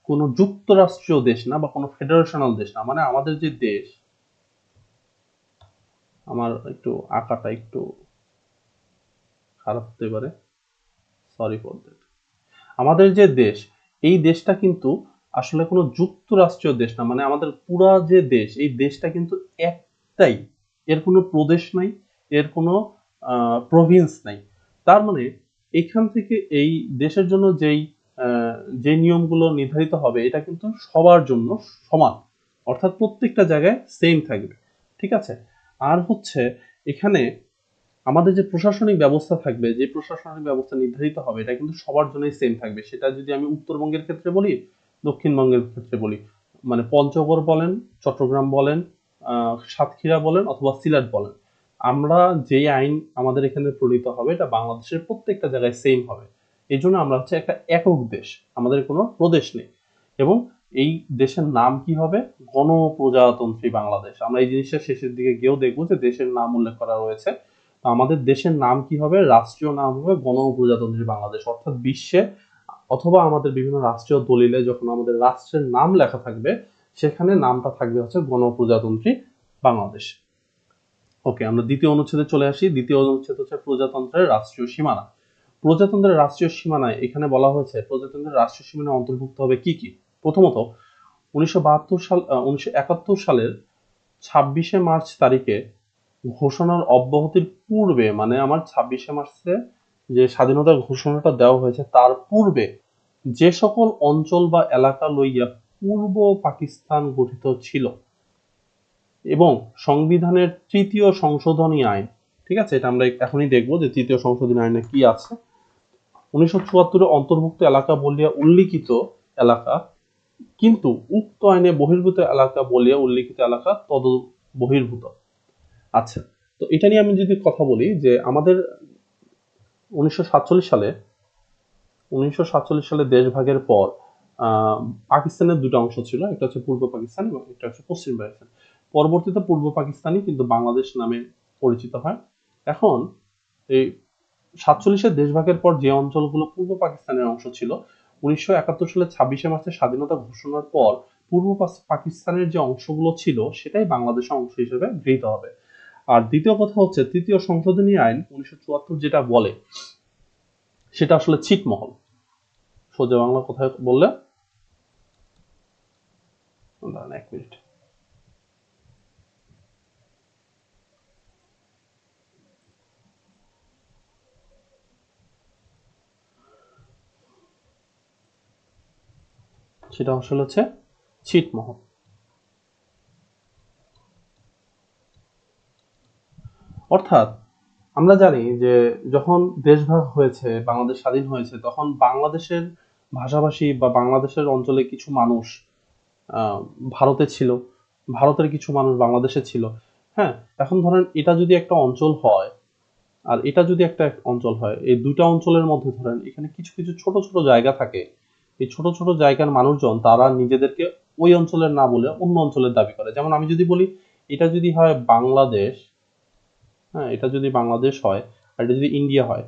কোনো যুক্তরাষ্ট্রীয় দেশ না বা কোনো ফেডারেশনাল দেশ না, মানে আমাদের যে দেশ, আমার একটু আঁকাটা একটু খারাপ হতে পারে, সরি ফর দ্যাট। আমাদের যে দেশ, এই দেশটা কিন্তু আসলে কোনো যুক্তরাষ্ট্রীয় দেশ না, মানে আমাদের পুরা যে দেশ, এই দেশটা কিন্তু একটাই, এর কোনো প্রদেশ নাই, এর কোনো প্রভিন্স নাই। তার মানে এখান থেকে এই দেশের জন্য যে নিয়মগুলো নির্ধারিত হবে, এটা কিন্তু সবার জন্য সমান, অর্থাৎ প্রত্যেকটা জায়গায় সেম থাকবে। ঠিক আছে, আর হচ্ছে এখানে আমাদের যে প্রশাসনিক ব্যবস্থা থাকবে, যে প্রশাসনিক ব্যবস্থা নির্ধারিত হবে, এটা কিন্তু সবার জন্যই সেম থাকবে। সেটা যদি আমি উত্তরবঙ্গের ক্ষেত্রে বলি, দক্ষিণবঙ্গের ক্ষেত্রে বলি, মানে পঞ্চগড় বলেন, চট্টগ্রাম বলেন, সাতক্ষীরা বলেন, অথবা সিলেট বলেন, আমরা যেই আইন আমাদের এখানে প্রণীত হবে, এটা বাংলাদেশের প্রত্যেকটা জায়গায় সেম হবে। এই জন্য আমরা হচ্ছে একটা একক দেশ, আমাদের কোনো প্রদেশ নেই। এবং এই দেশের নাম কি হবে? গণপ্রজাতন্ত্রী বাংলাদেশ। আমরা এই জিনিসটা শেষের দিকে গিয়েও দেখবো যে দেশের নাম উল্লেখ করা রয়েছে। আমাদের দেশের নাম কি হবে? রাষ্ট্রীয় নাম হবে গণপ্রজাতন্ত্রী বাংলাদেশ, অর্থাৎ বিশ্বে অথবা আমাদের বিভিন্ন রাষ্ট্রীয় দলিলে যখন আমাদের রাষ্ট্রের নাম লেখা থাকবে, সেখানে নামটা থাকবে হচ্ছে গণপ্রজাতন্ত্রী বাংলাদেশ। ওকে, আমরা দ্বিতীয় অনুচ্ছেদে চলে আসি। দ্বিতীয় অনুচ্ছেদ হচ্ছে প্রজাতন্ত্রের রাষ্ট্রীয় সীমানা। প্রজাতন্ত্রের রাষ্ট্রীয় সীমানায় এখানে বলা হয়েছে প্রজাতন্ত্রের রাষ্ট্রীয় সীমানায় অন্তর্ভুক্ত হবে কি কি। প্রথমত 1971 সালের 26শে মার্চ তারিখে ঘোষণার অব্যাহতির পূর্বে, মানে আমার 26শে মার্চে যে স্বাধীনতার ঘোষণাটা দেওয়া হয়েছে, তার পূর্বে যে সকল অঞ্চল বা এলাকা লইয়া পূর্ব পাকিস্তান গঠিত ছিল এবং সংবিধানের তৃতীয় সংশোধনী আইন, ঠিক আছে, এটা আমরা এখনই দেখবো যে তৃতীয় সংশোধনী আইনে কি আছে। 1974 অন্তর্ভুক্ত এলাকা বলিয়া উল্লিখিত এলাকা, কিন্তু উক্ত আইনে বহির্ভূত এলাকা বলিয়া উল্লিখিত এলাকা তদ বহির্ভূত। আচ্ছা, তো এটা নিয়ে আমি যদি কথা বলি যে আমাদের 1947 সালে দেশভাগের পর পাকিস্তানের দুটো অংশ ছিল, একটা হচ্ছে পূর্ব পাকিস্তান এবং একটা হচ্ছে পশ্চিম পাকিস্তান। পরবর্তীতে পূর্ব পাকিস্তানই কিন্তু বাংলাদেশ নামে পরিচিত হয়। এখন এই 47-এর দেশভাগের পর যে অঞ্চলগুলো পূর্ব পাকিস্তানের অংশ ছিল, 1971 সালে 26শে মার্চের স্বাধীনতা ঘোষণার পর পূর্ব পাকিস্তানের যে অংশগুলো ছিল, সেটাই বাংলাদেশের অংশ হিসেবে গৃহীত হবে। আর দ্বিতীয় কথা হচ্ছে তৃতীয় সংশোধনী আইন 1974 যেটা বলে, সেটা আসলে ছিটমহল। সোজা বাংলা কথায় বললে, এক মিনিট, সেটা আসলে হচ্ছে ছিটমহল। অর্থাৎ আমরা জানি যে যখন দেশভাগ হয়েছে, বাংলাদেশ স্বাধীন হয়েছে, তখন বাংলাদেশের ভাষাভাষী বা বাংলাদেশের অঞ্চলে কিছু মানুষ ভারতে ছিল, ভারতের কিছু মানুষ বাংলাদেশে ছিল। হ্যাঁ, এখন ধরেন এটা যদি একটা অঞ্চল হয় আর এটা যদি একটা অঞ্চল হয়, এই দুইটা অঞ্চলের মধ্যে ধরেন এখানে কিছু কিছু ছোট ছোট জায়গা থাকে। এই ছোট ছোট জায়গার মানুষজন তারা নিজেদেরকে ওই অঞ্চলের না বলে অন্য অঞ্চলের দাবি করে। যেমন আমি যদি বলি এটা যদি হয় বাংলাদেশ, হ্যাঁ, এটা যদি বাংলাদেশ হয় আর এটা যদি ইন্ডিয়া হয়,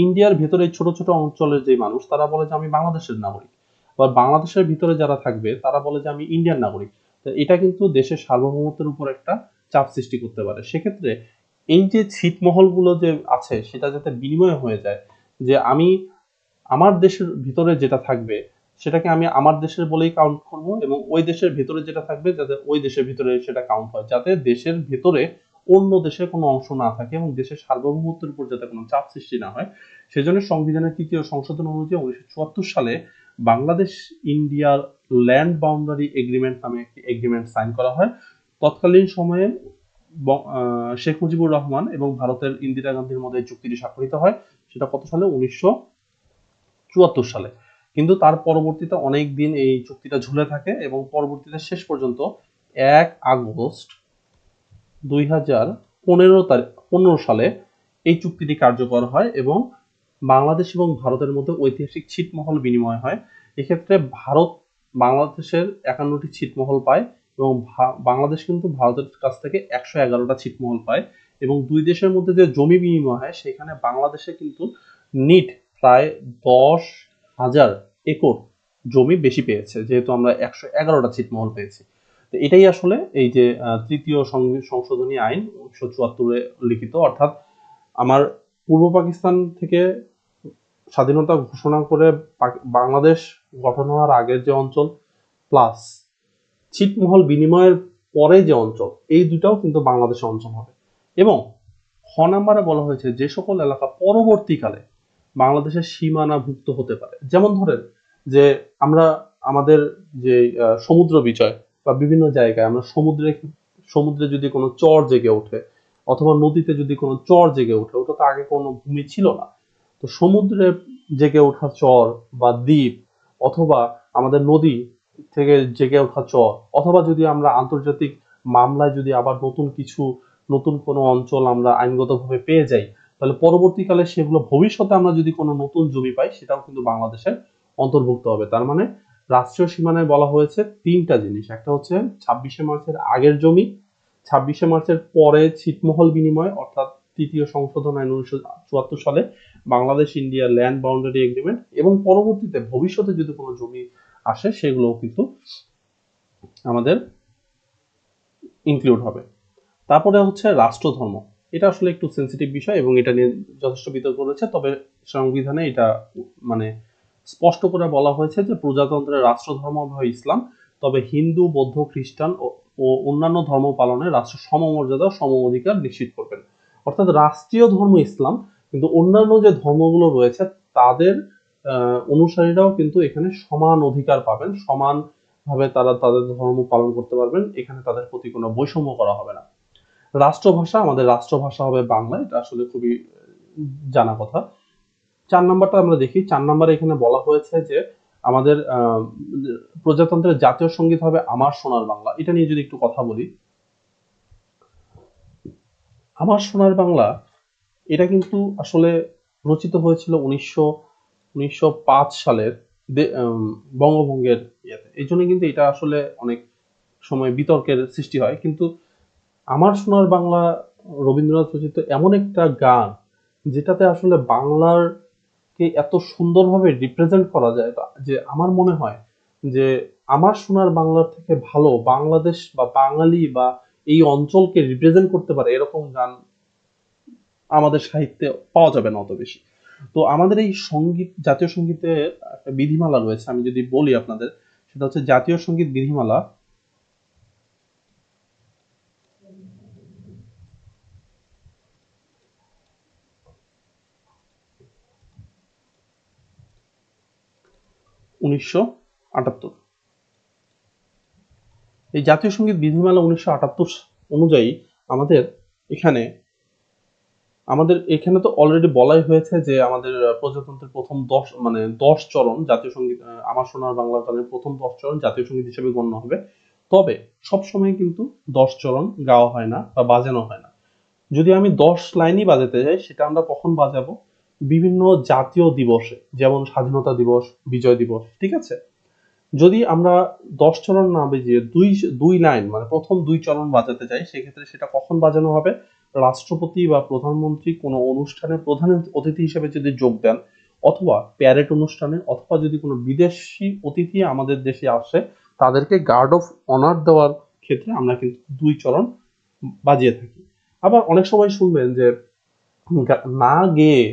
ইন্ডিয়ার ভেতরে ছোট ছোট অঞ্চলের যে মানুষ তারা বলে যে আমি বাংলাদেশের নাগরিক, আবার বাংলাদেশের ভিতরে যারা থাকবে তারা বলে যে আমি ইন্ডিয়ান নাগরিক। তো এটা কিন্তু দেশের সার্বভৌমত্বের উপর একটা চাপ সৃষ্টি করতে পারে। সেক্ষেত্রে এই যে ছিটমহলগুলো যে আছে, সেটা যাতে বিনিময় হয়ে যায়, যে আমি আমার দেশের ভিতরে যেটা থাকবে সেটাকে আমি আমার দেশের বলেই কাউন্ট করব, এবং ওই দেশের ভিতরে যেটা থাকবে যাতে ওই দেশের ভিতরে সেটা কাউন্ট হয়, যাতে দেশের ভিতরে অন্য দেশের কোনো অংশ না থাকে এবং দেশের সার্বভৌমত্বের উপর যাতে কোনো চাপ সৃষ্টি না হয়, সেজন্য সংবিধানের 3য় সংশোধন অনুযায়ী 1974 সালে বাংলাদেশ ইন্ডিয়ার ল্যান্ড বাউন্ডারি এগ্রিমেন্ট নামে একটি এগ্রিমেন্ট সাইন করা হয়। তৎকালীন সময়ে শেখ মুজিবুর রহমান এবং ভারতের ইন্দিরা গান্ধীর মধ্যে চুক্তিটি স্বাক্ষরিত হয়। সেটা কত সালে? 1974 সালে। কিন্তু তার পরবর্তীতে অনেক দিন এই চুক্তিটা ঝুলে থাকে এবং পরবর্তীতে শেষ পর্যন্ত 1 আগস্ট 2015 সালে এই চুক্তিটি কার্যকর হয় এবং বাংলাদেশ এবং ভারতের মধ্যে ঐতিহাসিক ছিটমহল বিনিময় হয়। এক্ষেত্রে ভারত বাংলাদেশের 51টি ছিটমহল পায় এবং বাংলাদেশ কিন্তু ভারতের কাছ থেকে 111টা ছিটমহল পায় এবং দুই দেশের মধ্যে যে জমি বিনিময় হয় সেখানে বাংলাদেশে কিন্তু নিট প্রায় 10,000 একর জমি বেশি পেয়েছে, যেহেতু আমরা 111টা ছিটমহল পেয়েছি। তো এটাই আসলে এই যে 3য় সংশোধনী আইন 1974-এ লিখিত, অর্থাৎ আমার পূর্ব পাকিস্তান থেকে স্বাধীনতা ঘোষণা করে বাংলাদেশ গঠন হওয়ার আগের যে অঞ্চল প্লাস ছিটমহল বিনিময়ের পরে যে অঞ্চল, এই দুটাও কিন্তু বাংলাদেশের অঞ্চল হবে। এবং খ নাম্বারে বলা হয়েছে যে সকল এলাকা পরবর্তীকালে বাংলাদেশের সীমানাভুক্ত হতে পারে। যেমন ধরেন যে আমরা আমাদের যে সমুদ্র বিজয় বা বিভিন্ন জায়গায় আমরা সমুদ্রে যদি কোনো চর জেগে ওঠে অথবা নদীতে যদি কোনো চর জেগে ওঠে, ওটা তো আগে কোনো ভূমি ছিল না। তো সমুদ্রে জেগে ওঠা চর বা দ্বীপ অথবা আমাদের নদী থেকে জেগে ওঠা চর অথবা যদি আমরা আন্তর্জাতিক মামলায় যদি আবার নতুন কোনো অঞ্চল আমরা আইনগতভাবে পেয়ে যাই, তাহলে পরবর্তীকালে সেগুলো ভবিষ্যতে আমরা যদি কোনো নতুন জমি পাই সেটাও কিন্তু বাংলাদেশের অন্তর্ভুক্ত হবে। তার মানে রাষ্ট্রীয় সীমানায় বলা হয়েছে 3টা জিনিস। একটা হচ্ছে 26শে মার্চের আগের জমি, 26শে মার্চের পরে ছিটমহল বিনিময় অর্থাৎ 3য় সংশোধন আইন 1974 সালে Bangladesh India land boundary agreement, এবং পরবর্তীতে ভবিষ্যতে যদি কোনো জমি আসে সেগুলোও কিন্তু আমাদের ইনক্লুড হবে। তারপরে হচ্ছে রাষ্ট্রধর্ম। এটা আসলে একটু সেন্সিটিভ বিষয় এবং এটা নিয়ে যথেষ্ট বিতর্ক রয়েছে, তবে সংবিধানে এটা মানে স্পষ্ট করে বলা হয়েছে যে প্রজাতন্ত্রের রাষ্ট্রধর্ম হবে ইসলাম, তবে হিন্দু, বৌদ্ধ, খ্রিস্টান ও অন্যান্য ধর্ম পালনে রাষ্ট্র সমমর্যাদা ও সম অধিকার নিশ্চিত করবেন। অর্থাৎ রাষ্ট্রীয় ধর্ম ইসলাম, কিন্তু অন্যান্য যে ধর্মগুলো রয়েছে তাদের অনুসারীরাও কিন্তু এখানে সমান অধিকার পাবেন, সমানভাবে তারা তাদের ধর্ম পালন করতে পারবেন, এখানে তাদের প্রতি কোনো বৈষম্য করা হবে না। রাষ্ট্রভাষা, আমাদের রাষ্ট্রভাষা হবে বাংলা, এটা আসলে খুবই জানা কথা। 4 নাম্বারটা আমরা দেখি। 4 নাম্বারে এখানে বলা হয়েছে যে আমাদের প্রজাতন্ত্রের জাতীয় সঙ্গীত হবে আমার সোনার বাংলা। এটা নিয়ে যদি একটু কথা বলি, আমার সোনার বাংলা এটা কিন্তু আসলে রচিত হয়েছিল 1905 সালের বঙ্গভঙ্গের ইয়েতে। এই জন্য কিন্তু এটা আসলে অনেক সময় বিতর্কের সৃষ্টি হয়। কিন্তু আমার সোনার বাংলা রবীন্দ্রনাথ রচিত এমন একটা গান যেটাতে আসলে বাংলারকে এত সুন্দরভাবে রিপ্রেজেন্ট করা যায় যে আমার মনে হয় যে আমার সোনার বাংলার থেকে ভালো বাংলাদেশ বা বাঙালি বা এই অঞ্চলকে রিপ্রেজেন্ট করতে পারে এরকম গান আমাদের সাহিত্যে পাওয়া যাবে না অত বেশি। তো আমাদের এই সঙ্গীত, জাতীয় সঙ্গীতের একটা বিধিমালা রয়েছে, আমি যদি বলি আপনাদের, সেটা হচ্ছে জাতীয় সঙ্গীত বিধিমালা 1978। এই জাতীয় সঙ্গীত বিধিমালা 1978 অনুযায়ী আমাদের এখানে তো অলরেডি বলাই হয়েছে যে আমাদের প্রজাতন্ত্রের প্রথম 10 চরণ জাতীয় সঙ্গীত, আমার সোনার বাংলা গানের প্রথম 10 চরণ জাতীয় সঙ্গীত হিসেবে গণ্য হবে। তবে সবসময় কিন্তু 10 চরণ গাওয়া হয় না বা বাজানো হয় না। যদি আমি 10 লাইনই বাজাতে যাই সেটা আমরা কখন বাজাবো? বিভিন্ন জাতীয় দিবসে, যেমন স্বাধীনতা দিবস, বিজয় দিবস, ঠিক আছে? যদি আমরা 10 চরণ না বাজিয়ে দুই লাইন মানে প্রথম 2 চরণ বাজাতে চাই, সেক্ষেত্রে সেটা কখন বাজানো হবে? রাষ্ট্রপতি বা প্রধানমন্ত্রী কোনো অনুষ্ঠানে প্রধান অতিথি হিসেবে যদি যোগ দেন, অথবা প্যারেড অনুষ্ঠানে, অথবা যদি কোনো বিদেশি অতিথি আমাদের দেশে আসে তাদেরকে গার্ড অফ অনার দেওয়ার ক্ষেত্রে আমরা কিন্তু 2 চরণ বাজিয়ে থাকি। আবার অনেক সময় শুনবেন যে না গেয়ে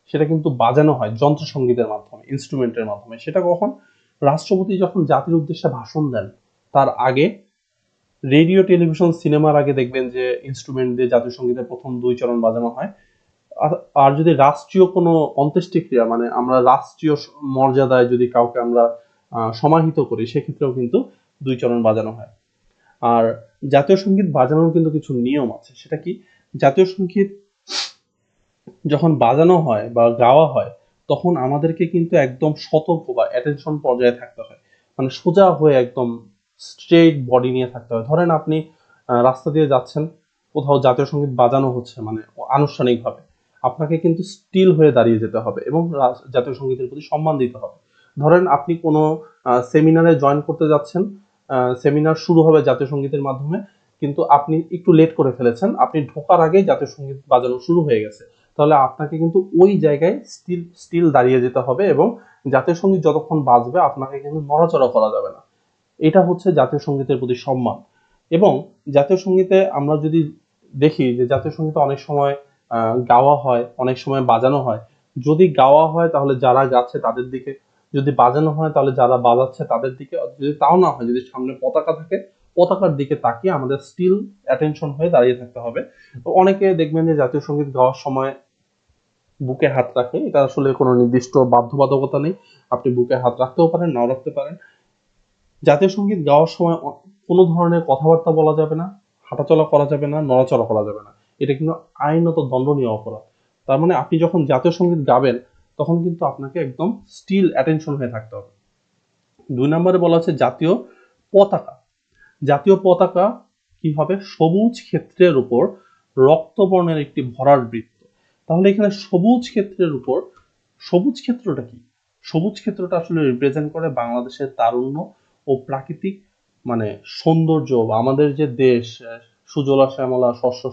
সেটা কিন্তু বাজানো হয় যন্ত্র সঙ্গীতের মাধ্যমে, ইনস্ট্রুমেন্টের মাধ্যমে। সেটা কখন? রাষ্ট্রপতি যখন জাতির উদ্দেশ্যে ভাষণ দেন তার আগে, রেডিও, টেলিভিশন, সিনেমার আগে দেখবেন যে ইনস্ট্রুমেন্ট দিয়ে জাতীয় সঙ্গীতের প্রথম 2 চরণ বাজানো হয়। আর যদি রাষ্ট্রীয় কোনো অন্ত্যেষ্টিক্রিয়া, মানে আমরা রাষ্ট্রীয় মর্যাদায় যদি কাউকে আমরা সমাহিত করি, সেক্ষেত্রেও কিন্তু 2 চরণ বাজানো হয়। আর জাতীয় সঙ্গীত বাজানোর কিন্তু কিছু নিয়ম আছে। সেটা কি? জাতীয় সঙ্গীত যখন বাজানো হয় বা গাওয়া হয়, তখন আমাদেরকে কিন্তু একদম সতর্ক বা অ্যাটেনশন পর্যায়ে থাকতে হয়। মানে সোজা হয়ে একদম স্ট্রেট বডি নিয়ে থাকতে হয়। ধরেন আপনি রাস্তা দিয়ে যাচ্ছেন, কোথাও জাতীয় সঙ্গীত বাজানো হচ্ছে মানে আনুষ্ঠানিকভাবে, আপনাকে কিন্তু স্টিল হয়ে দাঁড়িয়ে যেতে হবে এবং জাতীয় সঙ্গীতের প্রতি সম্মান দিতে হবে। ধরেন আপনি কোনো সেমিনারে জয়েন করতে যাচ্ছেন, সেমিনার শুরু হবে জাতীয় সঙ্গীতের মাধ্যমে, কিন্তু আপনি একটু লেট করে ফেলেছেন, আপনি ঢোকার আগেই জাতীয় সঙ্গীত বাজানো শুরু হয়ে গেছে, তাহলে আপনাকে কিন্তু ওই জায়গায় স্টিল দাঁড়িয়ে যেতে হবে এবং জাতীয় সঙ্গীত যতক্ষণ বাজবে আপনাকে কিন্তু নড়াচড়া করা যাবে না। এটা হচ্ছে জাতীয় সঙ্গীতের প্রতি সম্মান। এবং জাতীয় সঙ্গীতে আমরা যদি দেখি যে জাতীয় সঙ্গীতে অনেক সময় গাওয়া হয়, অনেক সময় বাজানো হয়। যদি গাওয়া হয় তাহলে যারা গাচ্ছে তাদের দিকে, যদি বাজানো হয় তাহলে যারা বাজাচ্ছে তাদের দিকে, যদি তাও না হয়, যদি সামনে পতাকা থাকে পতাকার দিকে তাকিয়ে আমাদের স্টিল অ্যাটেনশন হয়ে দাঁড়িয়ে থাকতে হবে। তো অনেকে দেখবেন যে জাতীয় সঙ্গীত গাওয়ার সময় বুকে হাত রাখে, এটা আসলে কোনো নির্দিষ্ট বাধ্যবাধকতা নেই, আপনি বুকে হাত রাখতেও পারেন, নাও রাখতে পারেন। জাতীয় সঙ্গীত গাওয়ার সময় কোনো ধরনের কথাবার্তা বলা যাবে না, হাঁটাচলা করা যাবে না, নড়াচড়া করা যাবে না। এটা কিন্তু আইনত দণ্ডনীয় অপরাধ। তার মানে আপনি যখন জাতীয় সঙ্গীত গাবেন তখন কিন্তু আপনাকে একদম স্টিল অ্যাটেনশন হয়ে থাকতে হবে। 2 নম্বরে বলা হচ্ছে জাতীয় পতাকা। জাতীয় পতাকা কি হবে? সবুজ ক্ষেত্রের উপর রক্তবর্ণের একটি ভরাট বৃত্ত। তাহলে এখানে সবুজ ক্ষেত্রের উপর, সবুজ ক্ষেত্রটা কি? সবুজ ক্ষেত্রটা আসলে রিপ্রেজেন্ট করে বাংলাদেশের তারুণ্য ও প্রাকৃতিক মানে সৌন্দর্য, বা আমাদের যে দেশ সুজলা শ্যামলা শস্য,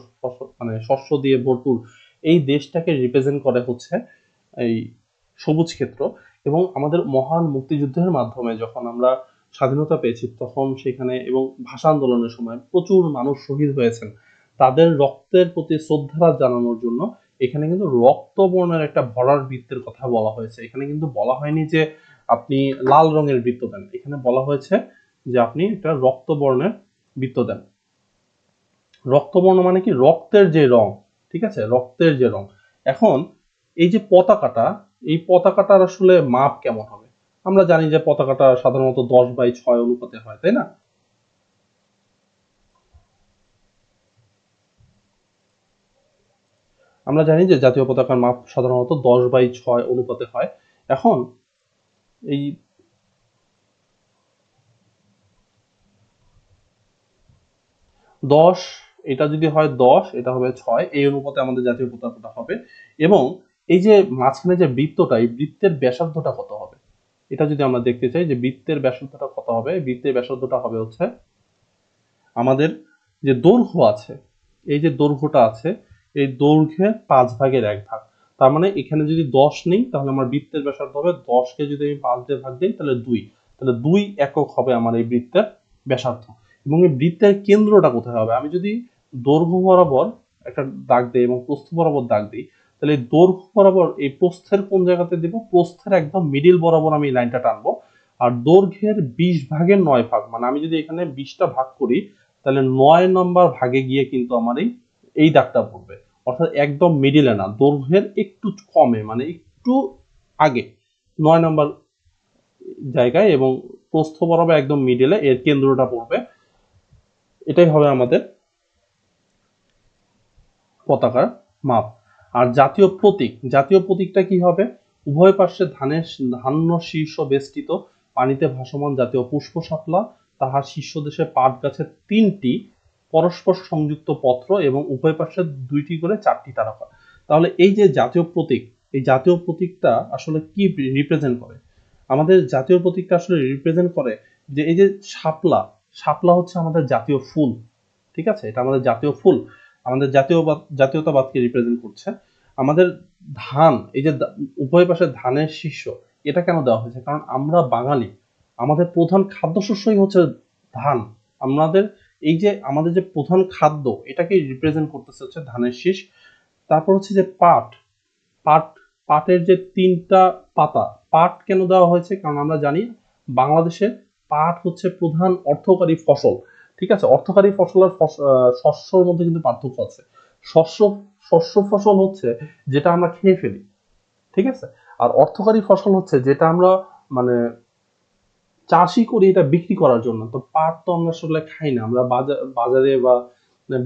মানে শস্য দিয়ে ভরপুর, এই দেশটাকে রিপ্রেজেন্ট করে হচ্ছে এই সবুজ ক্ষেত্র। এবং আমাদের মহান মুক্তিযুদ্ধের মাধ্যমে যখন আমরা স্বাধীনতা পেয়েছি তখন সেখানে এবং ভাষা আন্দোলনের সময় প্রচুর মানুষ শহীদ হয়েছেন, তাদের রক্তের প্রতি শ্রদ্ধা জানানোর জন্য এখানে কিন্তু রক্তবর্ণের একটা ভরার বৃত্তের কথা বলা হয়েছে। এখানে কিন্তু বলা হয়নি যে আপনি লাল রঙের বৃত্ত দেন, এখানে বলা হয়েছে যে আপনি একটা রক্তবর্ণের বৃত্ত দেন। রক্তবর্ণ মানে কি? রক্তের যে রং, ঠিক আছে, রক্তের যে রং। এখন এই যে পতাকাটা, এই পতাকাটার আসলে মাপ কেমন হবে? আমরা জানি যে পতাকাটা সাধারণত 10/6 অনুপাতে হয়, তাই না? আমরা জানি যে জাতীয় পতাকার মাপ সাধারণত 10/6 অনুপাতে হয়। এখন এই 10, এটা যদি হয় 10, এটা হবে 6, এই অনুপাতে আমাদের জাতীয় পতাকাটা হবে। এবং এই যে মাঝখানে যে বৃত্তটা, এই বৃত্তের ব্যাসার্ধটা কত হবে? এটা যদি আমরা দেখতে চাই যে বৃত্তের ব্যাসার্ধটা কত হবে, বৃত্তের ব্যাসার্ধটা হবে হচ্ছে আমাদের যে দৈর্ঘ্য আছে, এই যে দৈর্ঘ্যটা আছে, এই দৈর্ঘ্যের 5/1 ভাগ। তার মানে এখানে যদি 10 নেই তাহলে আমার বৃত্তের ব্যাসার্ধ হবে 10কে যদি আমি 5 দিয়ে ভাগ দিই তাহলে 2, তাহলে 2 একক হবে আমার এই বৃত্তের ব্যাসার্ধ। এবং এই বৃত্তের কেন্দ্রটা কোথায় হবে? আমি যদি দৈর্ঘ্য বরাবর একটা দাগ দিই এবং প্রস্থ বরাবর দাগ দিই, তাহলে এই দৈর্ঘ্য বরাবর এই প্রস্থের কোন জায়গাতে দিব? প্রস্থের একদম মিডিল বরাবর আমি এই লাইনটা টানবো। আর দৈর্ঘ্যের 20/9 মানে আমি যদি এখানে 20টা ভাগ করি তাহলে 9 নম্বর ভাগে গিয়ে কিন্তু আমার এই দাগটা পড়বে। অর্থাৎ একদম মিডিলে না, দৈর্ঘ্যের একটু কমে, মানে একটু আগে 9 নম্বর জায়গায়, এবং প্রস্থ বরাবর একদম মিডিলে এর কেন্দ্রটা পড়বে। এটাই হবে আমাদের পতাকার মাপ। আর জাতীয় প্রতীক, জাতীয় প্রতীকটা কি হবে? উভয় পার্শ্বে ধান্য শীর্ষ বেষ্টিত পানিতে ভাসমান জাতীয় পুষ্প শাপলা, তাহার শীর্ষদেশে পাট গাছের 3টি পরস্পর সংযুক্ত পত্র এবং উভয় পার্শ্বে 2টি করে 4টি তারকা। তাহলে এই যে জাতীয় প্রতীক, এই জাতীয় প্রতীকটা আসলে কি রিপ্রেজেন্ট করে? আমাদের জাতীয় প্রতীকটা আসলে রিপ্রেজেন্ট করে যে এই যে শাপলা, শাপলা হচ্ছে আমাদের জাতীয় ফুল, ঠিক আছে, এটা আমাদের জাতীয় ফুল, আমাদের জাতীয়তাবাদকে রিপ্রেজেন্ট করছে। আমাদের ধান, এই যে উভয় পাশে ধানের শীর্ষ, এটা কেন দেওয়া হয়েছে? কারণ আমরা বাঙালি, আমাদের প্রধান খাদ্যশস্যই হচ্ছে ধান। আমাদের এই যে আমাদের যে প্রধান খাদ্য, এটাকে রিপ্রেজেন্ট করতেছে হচ্ছে ধানের শীষ। তারপর হচ্ছে যে পাট, পাট, পাটের যে 3টা পাতা, পাট কেন দেওয়া হয়েছে? কারণ আমরা জানি বাংলাদেশে পাট হচ্ছে প্রধান অর্থকারী ফসল, ঠিক আছে। অর্থকারী ফসল আর শস্যর মধ্যে কিন্তু পার্থক্য আছে। শস্য শস্য ফসল হচ্ছে যেটা আমরা খেয়ে ফেলি, ঠিক আছে? আর অর্থকারী ফসল হচ্ছে যেটা আমরা মানে চাষই করি এটা বিক্রি করার জন্য। তো পাট তো আমরা আসলে খাই না, আমরা বাজারে বা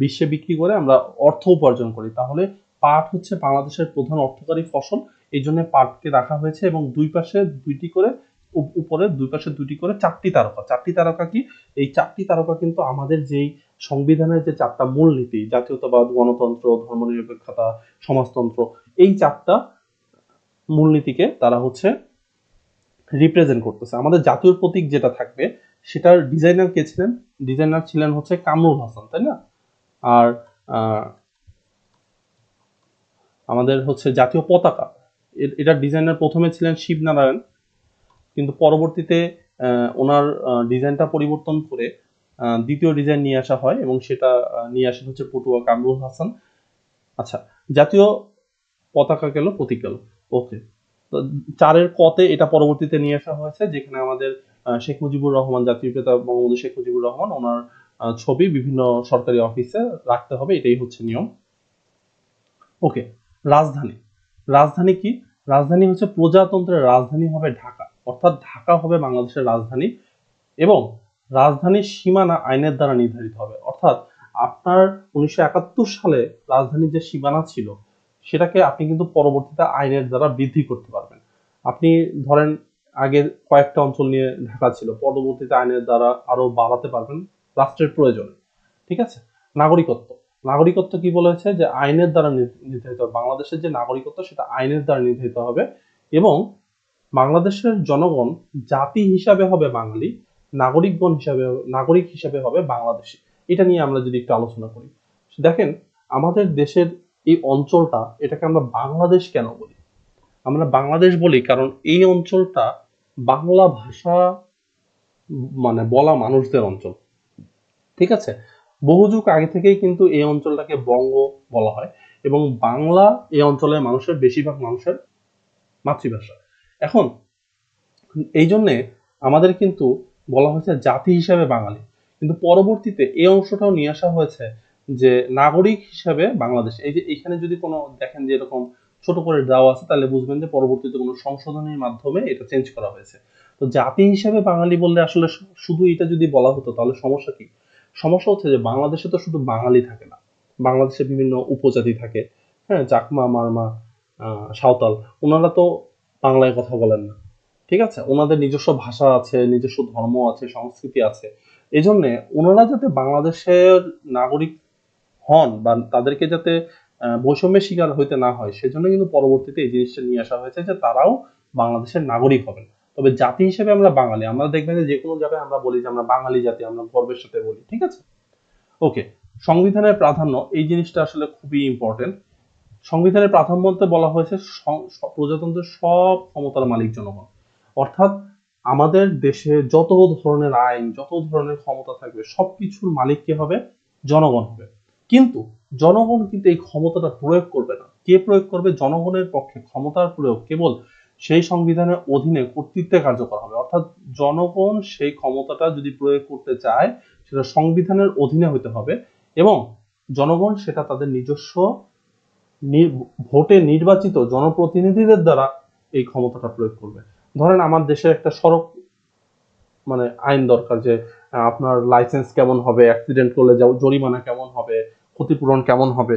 বিশ্বে বিক্রি করে আমরা অর্থ উপার্জন করি। তাহলে পাট হচ্ছে বাংলাদেশের প্রধান অর্থকারী ফসল, এই জন্য পাটকে রাখা হয়েছে এবং দুই পাশে দুইটি করে উপরে দুই পাশে দুইটি করে চারটি তারকা। চারটি তারকা কি? এই চারটি তারকা কিন্তু আমাদের যেই সংবিধানের যে চারটা মূলনীতি, জাতীয়তাবাদ, গণতন্ত্র, ধর্মনিরপেক্ষতা, সমাজতন্ত্র, এই চারটা মূলনীতিকে তারা হচ্ছে রিপ্রেজেন্ট করতেছে। আমাদের জাতীয় প্রতীক যেটা থাকবে সেটার ডিজাইনার কে ছিলেন? ডিজাইনার ছিলেন হচ্ছে কামরুল হাসান, তাই না? আর আমাদের হচ্ছে জাতীয় পতাকা, এটার ডিজাইনার প্রথমে ছিলেন শিবনারায়ণ, কিন্তু পরবর্তীতে ওনার ডিজাইনটা পরিবর্তন করে দ্বিতীয় ডিজাইন নিয়ে আসা হয় এবং সেটা নিয়ে আসেন হচ্ছে পটুয়া কামরুল হাসান। আচ্ছা, জাতীয় পতাকা গেল, প্রতীক গেল, ওকে। তো 4-এর কতে এটা পরবর্তীতে নিয়ে আসা হয়েছে, যেখানে আমাদের শেখ মুজিবুর রহমান, জাতির পিতা বঙ্গবন্ধু শেখ মুজিবুর রহমান, ওনার ছবি বিভিন্ন সরকারি অফিসে রাখতে হবে, এটাই হচ্ছে নিয়ম। ওকে, রাজধানী। রাজধানী কি? রাজধানী হচ্ছে প্রজাতন্ত্রের রাজধানী হবে ঢাকা, অর্থাৎ ঢাকা হবে বাংলাদেশের রাজধানী এবং রাজধানীর সীমানা আইনের দ্বারা নির্ধারিত হবে। অর্থাৎ আপনার 1971 সালে রাজধানীর যে সীমানা ছিল সেটাকে আপনি কিন্তু পরবর্তীতে আইনের দ্বারা বৃদ্ধি করতে পারবেন। আপনি ধরেন আগে কয়েকটা অঞ্চল নিয়ে ঢাকা ছিল, পরবর্তীতে আইনের দ্বারা আরো বাড়াতে পারবেন রাষ্ট্রের প্রয়োজনে, ঠিক আছে? নাগরিকত্ব। নাগরিকত্ব কি বলেছে? যে আইনের দ্বারা নির্ধারিত হবে। বাংলাদেশের যে নাগরিকত্ব সেটা আইনের দ্বারা নির্ধারিত হবে এবং বাংলাদেশের জনগণ জাতি হিসাবে হবে বাঙালি, নাগরিক হিসাবে হবে বাংলাদেশী। এটা নিয়ে আমরা যদি একটু আলোচনা করি, দেখেন আমাদের দেশের এই অঞ্চলটা, এটাকে আমরা বাংলাদেশ কেন বলি? আমরা বাংলাদেশ বলি কারণ এই অঞ্চলটা বাংলা ভাষা মানে বলা মানুষদের অঞ্চল, ঠিক আছে? বহু যুগ আগে থেকেই কিন্তু এই অঞ্চলটাকে বঙ্গ বলা হয় এবং বাংলা এই অঞ্চলের মানুষের বেশিরভাগ মানুষের মাতৃভাষা। এখন এই জন্যে আমাদের কিন্তু বলা হয়েছে জাতি হিসাবে বাঙালি, কিন্তু পরবর্তীতে এই অংশটাও নিয়ে আসা হয়েছে যে নাগরিক হিসাবে বাংলাদেশ। এই যে এখানে যদি কোনো দেখেন যে এরকম ছোট করে দেওয়া আছে, তাহলে বুঝবেন যে পরবর্তীতে কোনো সংশোধনীর মাধ্যমে এটা চেঞ্জ করা হয়েছে। তো জাতি হিসাবে বাঙালি বললে আসলে শুধু এটা যদি বলা হতো তাহলে সমস্যা কি? সমস্যা হচ্ছে যে বাংলাদেশে তো শুধু বাঙালি থাকে না, বাংলাদেশে বিভিন্ন উপজাতি থাকে, হ্যাঁ, চাকমা, মারমা, সাঁওতাল, ওনারা তো বাংলায় কথা বলেন না, ঠিক আছে? ওনাদের নিজস্ব ভাষা আছে, নিজস্ব ধর্ম আছে, সংস্কৃতি আছে। এই জন্য ওনারা যাতে বাংলাদেশের নাগরিক হন বা তাদেরকে যাতে বৈষম্যের শিকার হইতে না হয়, সেজন্য কিন্তু পরবর্তীতে এই জিনিসটা নিয়ে আসা হয়েছে যে তারাও বাংলাদেশের নাগরিক হবেন। তবে জাতি হিসেবে আমরা বাঙালি, আমরা দেখবেন যে কোনো জায়গায় আমরা বলি যে আমরা বাঙালি জাতি, আমরা গর্বের সাথে বলি, ঠিক আছে? ওকে, সংবিধানের প্রাধান্য, এই জিনিসটা আসলে খুবই ইম্পর্টেন্ট। সংবিধানের প্রাধান্যতে বলা হয়েছে প্রজাতন্ত্রের সব ক্ষমতার মালিক জনগণ, অর্থাৎ আমাদের দেশে যত ধরনের আইন, যত ধরনের ক্ষমতা থাকবে সবকিছুর মালিক কে হবে? জনগণ হবে। কিন্তু জনগণ কিন্তু এই ক্ষমতাটা প্রয়োগ করবে না। কে প্রয়োগ করবে? জনগণের পক্ষে ক্ষমতার প্রয়োগ কেবল সেই সংবিধানের অধীনে কর্তৃত্বে কার্যকর হবে, অর্থাৎ জনগণ সেই ক্ষমতাটা যদি প্রয়োগ করতে চায় সেটা সংবিধানের অধীনে হতে হবে এবং জনগণ সেটা তাদের নিজস্ব ভোটে নির্বাচিত জনপ্রতিনিধিদের দ্বারা এই ক্ষমতাটা প্রয়োগ করবে। ধরেন আমার দেশে একটা সড়ক মানে আইন দরকার যে আপনার লাইসেন্স কেমন হবে, অ্যাক্সিডেন্ট করলে জরিমানা কেমন হবে, ক্ষতিপূরণ কেমন হবে,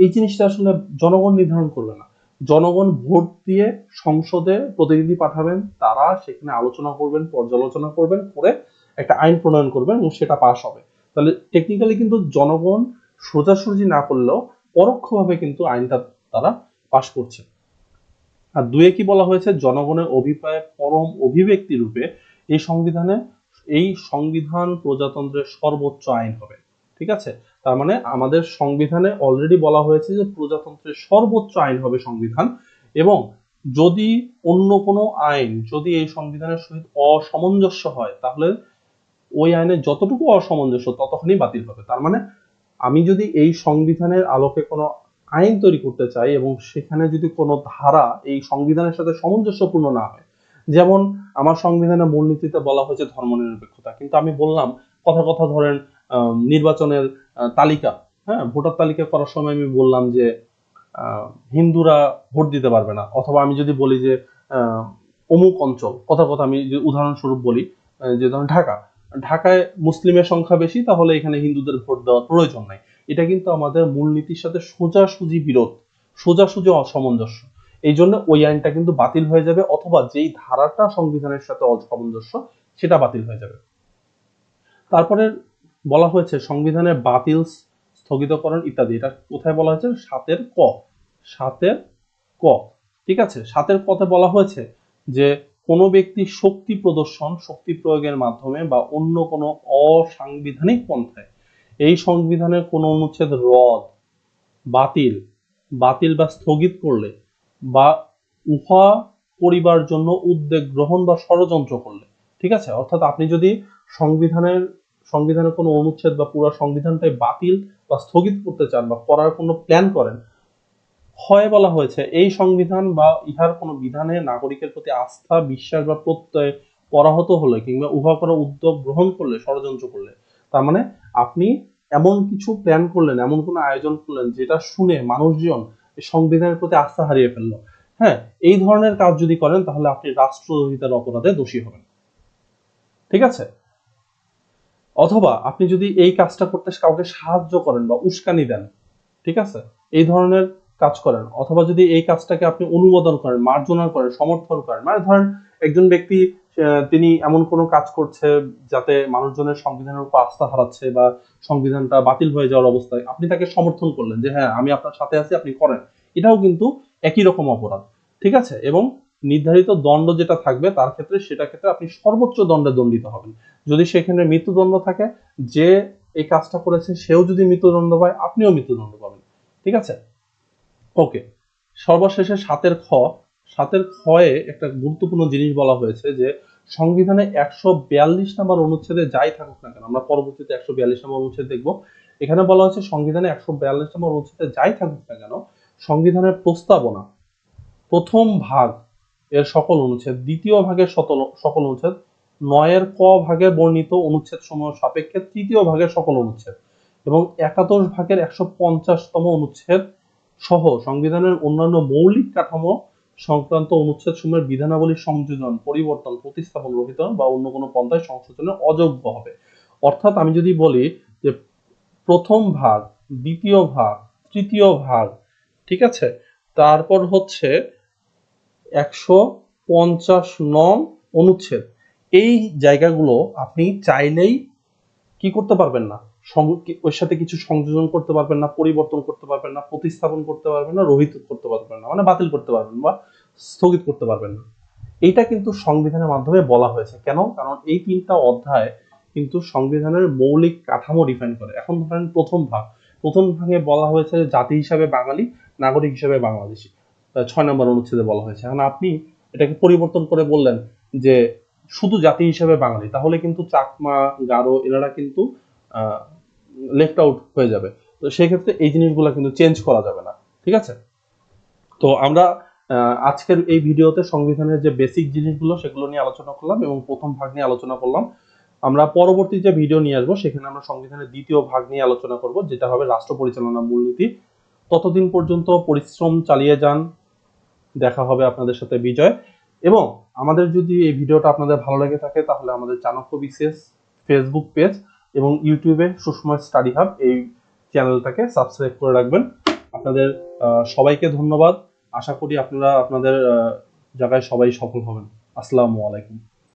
এই জিনিসটা আসলে জনগণ নির্ধারণ করবে না। জনগণ ভোট দিয়ে সংসদে প্রতিনিধি পাঠাবেন, তারা সেখানে আলোচনা করবেন, পর্যালোচনা করবেন, করে একটা আইন প্রণয়ন করবেন এবং সেটা পাস হবে। তাহলে টেকনিক্যালি কিন্তু জনগণ সোজাসুজি না করলেও পরোক্ষভাবে কিন্তু আইনটা তারা পাস করছে। আর 2-এ কি বলা হয়েছে? জনগণের অভিপ্রায় পরম অভিব্যক্তি রূপে এই সংবিধান প্রজাতন্ত্রের সর্বোচ্চ আইন হবে, ঠিক আছে? তার মানে আমাদের সংবিধানে অলরেডি বলা হয়েছে যে প্রজাতন্ত্রের সর্বোচ্চ আইন হবে সংবিধান এবং যদি অন্য কোনো আইন যদি এই সংবিধানের সহিত অসামঞ্জস্য হয় তাহলে ওই আইনের যতটুকু অসামঞ্জস্য ততখানি বাতিল হবে। তার মানে আমি যদি এই সংবিধানের আলোকে কোনো আইন তৈরি করতে চাই এবং সেখানে যদি কোনো ধারা এই সংবিধানের সাথে সামঞ্জস্যপূর্ণ না হয়, যেমন আমার সংবিধানের মূলনীতিতে বলা হয়েছে ধর্মনিরপেক্ষতা, কিন্তু আমি বললাম কথা কথা ধরেন নির্বাচনের তালিকা, হ্যাঁ, ভোটার তালিকা করার সময় আমি বললাম যে হিন্দুরা ভোট দিতে পারবে না, অথবা আমি যদি বলি যে অমুক অঞ্চল, কথা কথা আমি যে উদাহরণস্বরূপ বলি যে ধরুন ঢাকায় মুসলিমের সংখ্যা বেশি, তাহলে এখানে হিন্দুদের ভোট দেওয়ার প্রয়োজন নাই। এটা কিন্তু আমাদের মূলনীতির সাথে সোজাসুজি বিরোধ, সোজাসুজি অসামঞ্জস্য। এই জন্য ওই আইনটা কিন্তু বাতিল হয়ে যাবে, অথবা যেই ধারাটা সংবিধানের সাথে অসামঞ্জস্য সেটা বাতিল হয়ে যাবে। তারপরে বলা হয়েছে সংবিধানের বাতিল, স্থগিতকরণ ইত্যাদি। এটা কোথায় বলা হয়েছে? 7-এর ক, 7-এর ক, ঠিক আছে। 7-এর কতে বলা হয়েছে যে কোনো ব্যক্তি শক্তি প্রদর্শন, শক্তি প্রয়োগের মাধ্যমে বা অন্য কোনো অসাংবিধানিক পন্থায় এই সংবিধানের কোনো অনুচ্ছেদ রদ, বাতিল, বাতিল বা স্থগিত করলে, বা উহা করিবার জন্য উদ্যোগ গ্রহণ বা ষড়যন্ত্র করলে, ঠিক আছে। অর্থাৎ আপনি যদি সংবিধানের কোনো অনুচ্ছেদ বা পুরো সংবিধানটাই বাতিল বা স্থগিত করতে চান বা করার কোনো প্ল্যান করেন, হয় বলা হয়েছে এই সংবিধান বা ইহার কোনো বিধানে নাগরিকের প্রতি আস্থা, বিশ্বাস বা প্রত্যয় পরাহত হলে, কিংবা উহা করার উদ্যোগ গ্রহণ করলে, ষড়যন্ত্র করলে। তার মানে আপনি এমন কিছু প্ল্যান করলেন, এমন কোনো আয়োজন করলেন যেটা শুনে মানুষজন সংবিধানের প্রতি আস্থা হারিয়ে ফেললো, হ্যাঁ, এই ধরনের কাজ যদি করেন তাহলে আপনি রাষ্ট্রদ্রোহিতার অপরাধে দোষী হবেন, ঠিক আছে। অথবা আপনি যদি এই কাজটা করতে কাউকে সাহায্য করেন বা উস্কানি দেন, ঠিক আছে, এই ধরনের কাজ করেন, অথবা যদি এই কাজটাকে আপনি অনুমোদন করেন, মার্জনা করেন, সমর্থন করেন, মানে ধরেন একজন ব্যক্তি তিনি এমন কোনো কাজ করছে যাতে মানুষজনের সংবিধানের উপর আস্থা হারাচ্ছে বা সংবিধানটা বাতিল হয়ে যাওয়ার অবস্থায়, আপনি তাকে সমর্থন করলেন যে হ্যাঁ আমি আপনার সাথে আছি, আপনি করেন, এটাও কিন্তু একই রকম অপরাধ, ঠিক আছে। এবং নির্ধারিত দণ্ড যেটা থাকবে তার ক্ষেত্রে, সেটা ক্ষেত্রে আপনি সর্বোচ্চ দণ্ডে দণ্ডিত হবেন। যদি সেখানে মৃত্যুদণ্ড থাকে, যে এই কাজটা করেছে সেও যদি মৃত্যুদণ্ড পায়, আপনিও মৃত্যুদণ্ড পাবেন, ঠিক আছে। ওকে, সর্বশেষে 7-এর খ, 7-এর খয়ে একটা গুরুত্বপূর্ণ জিনিস বলা হয়েছে যে সংবিধানে 142 নম্বর অনুচ্ছেদে যাই থাকুক না কেন, আমরা পরবর্তীতে 142 নম্বর অনুচ্ছেদ দেখব, এখানে বলা হচ্ছে সংবিধানে 142 নম্বর অনুচ্ছেদে যাই থাকুক না কেন, সংবিধানের প্রস্তাবনা প্রথম ভাগ এর সকল অনুচ্ছেদ, দ্বিতীয় ভাগের সকল অনুচ্ছেদ, 9-এর ক ভাগে বর্ণিত অনুচ্ছেদ সমূহ সাপেক্ষে তৃতীয় ভাগের সকল অনুচ্ছেদ, এবং 71 ভাগের 150তম অনুচ্ছেদ সহ সংবিধানের অন্যান্য মৌলিক কাঠামো সংক্রান্ত অনুচ্ছেদ সমূহের বিধানাবলী সংযোজন, পরিবর্তন, প্রতিস্থাপন, রহিত বা অন্য কোনো পন্থায় সংশোধনের অযোগ্য হবে। অর্থাৎ আমি যদি বলি যে প্রথম ভাগ, দ্বিতীয় ভাগ, তৃতীয় ভাগ, ঠিক আছে, তারপর হচ্ছে 150 নং অনুচ্ছেদ, এই জায়গাগুলো আপনি চাইলেই কি করতে পারবেন না, ওর সাথে কিছু সংযোজন করতে পারবেন না, পরিবর্তন করতে পারবেন না, প্রতিস্থাপন করতে পারবেন না, রহিত করতে পারবেন না, মানে বাতিল করতে পারবেন বা স্থগিত করতে পারবেন না। এইটা কিন্তু সংবিধানের মাধ্যমে বলা হয়েছে। কেন? কারণ এই 3টা অধ্যায় কিন্তু সংবিধানের মৌলিক কাঠামো ডিফাইন করে। এখন ধরেন প্রথম ভাগে বলা হয়েছে জাতি হিসাবে বাঙালি, নাগরিক হিসাবে বাংলাদেশি, 6 নম্বর অনুচ্ছেদে বলা হয়েছে। এখন আপনি এটাকে পরিবর্তন করে বললেন যে শুধু জাতি হিসাবে বাঙালি, তাহলে কিন্তু চাকমা, গারো এনারা কিন্তু লেফট আউট হয়ে যাবে। তো সেই ক্ষেত্রে এই জিনিসগুলো কিন্তু চেঞ্জ করা যাবে না, ঠিক আছে। তো আমরা আজকের এই ভিডিওতে সংবিধানের যে বেসিক জিনিসগুলো সেগুলো নিয়ে আলোচনা করলাম এবং প্রথম ভাগ নিয়ে আলোচনা করলাম। আমরা পরবর্তী যে ভিডিও নিয়ে আসবো সেখানে আমরা সংবিধানের দ্বিতীয় ভাগ নিয়ে আলোচনা করব, যেটা হবে রাষ্ট্র পরিচালনা মূলনীতি। ততদিন পর্যন্ত পরিশ্রম চালিয়ে যান, দেখা হবে আপনাদের সাথে বিজয়। এবং আমাদের যদি এই ভিডিওটা আপনাদের ভালো লেগে থাকে তাহলে আমাদের চাণক্য বিসিএস ফেসবুক পেজ এবং ইউটিউবে সুসময় স্টাডি হাব এই চ্যানেলটাকে সাবস্ক্রাইব করে রাখবেন। আপনাদের সবাইকে ধন্যবাদ। আশা করি আপনারা আপনাদের জায়গায় সবাই সফল হবেন। আসসালামু আলাইকুম।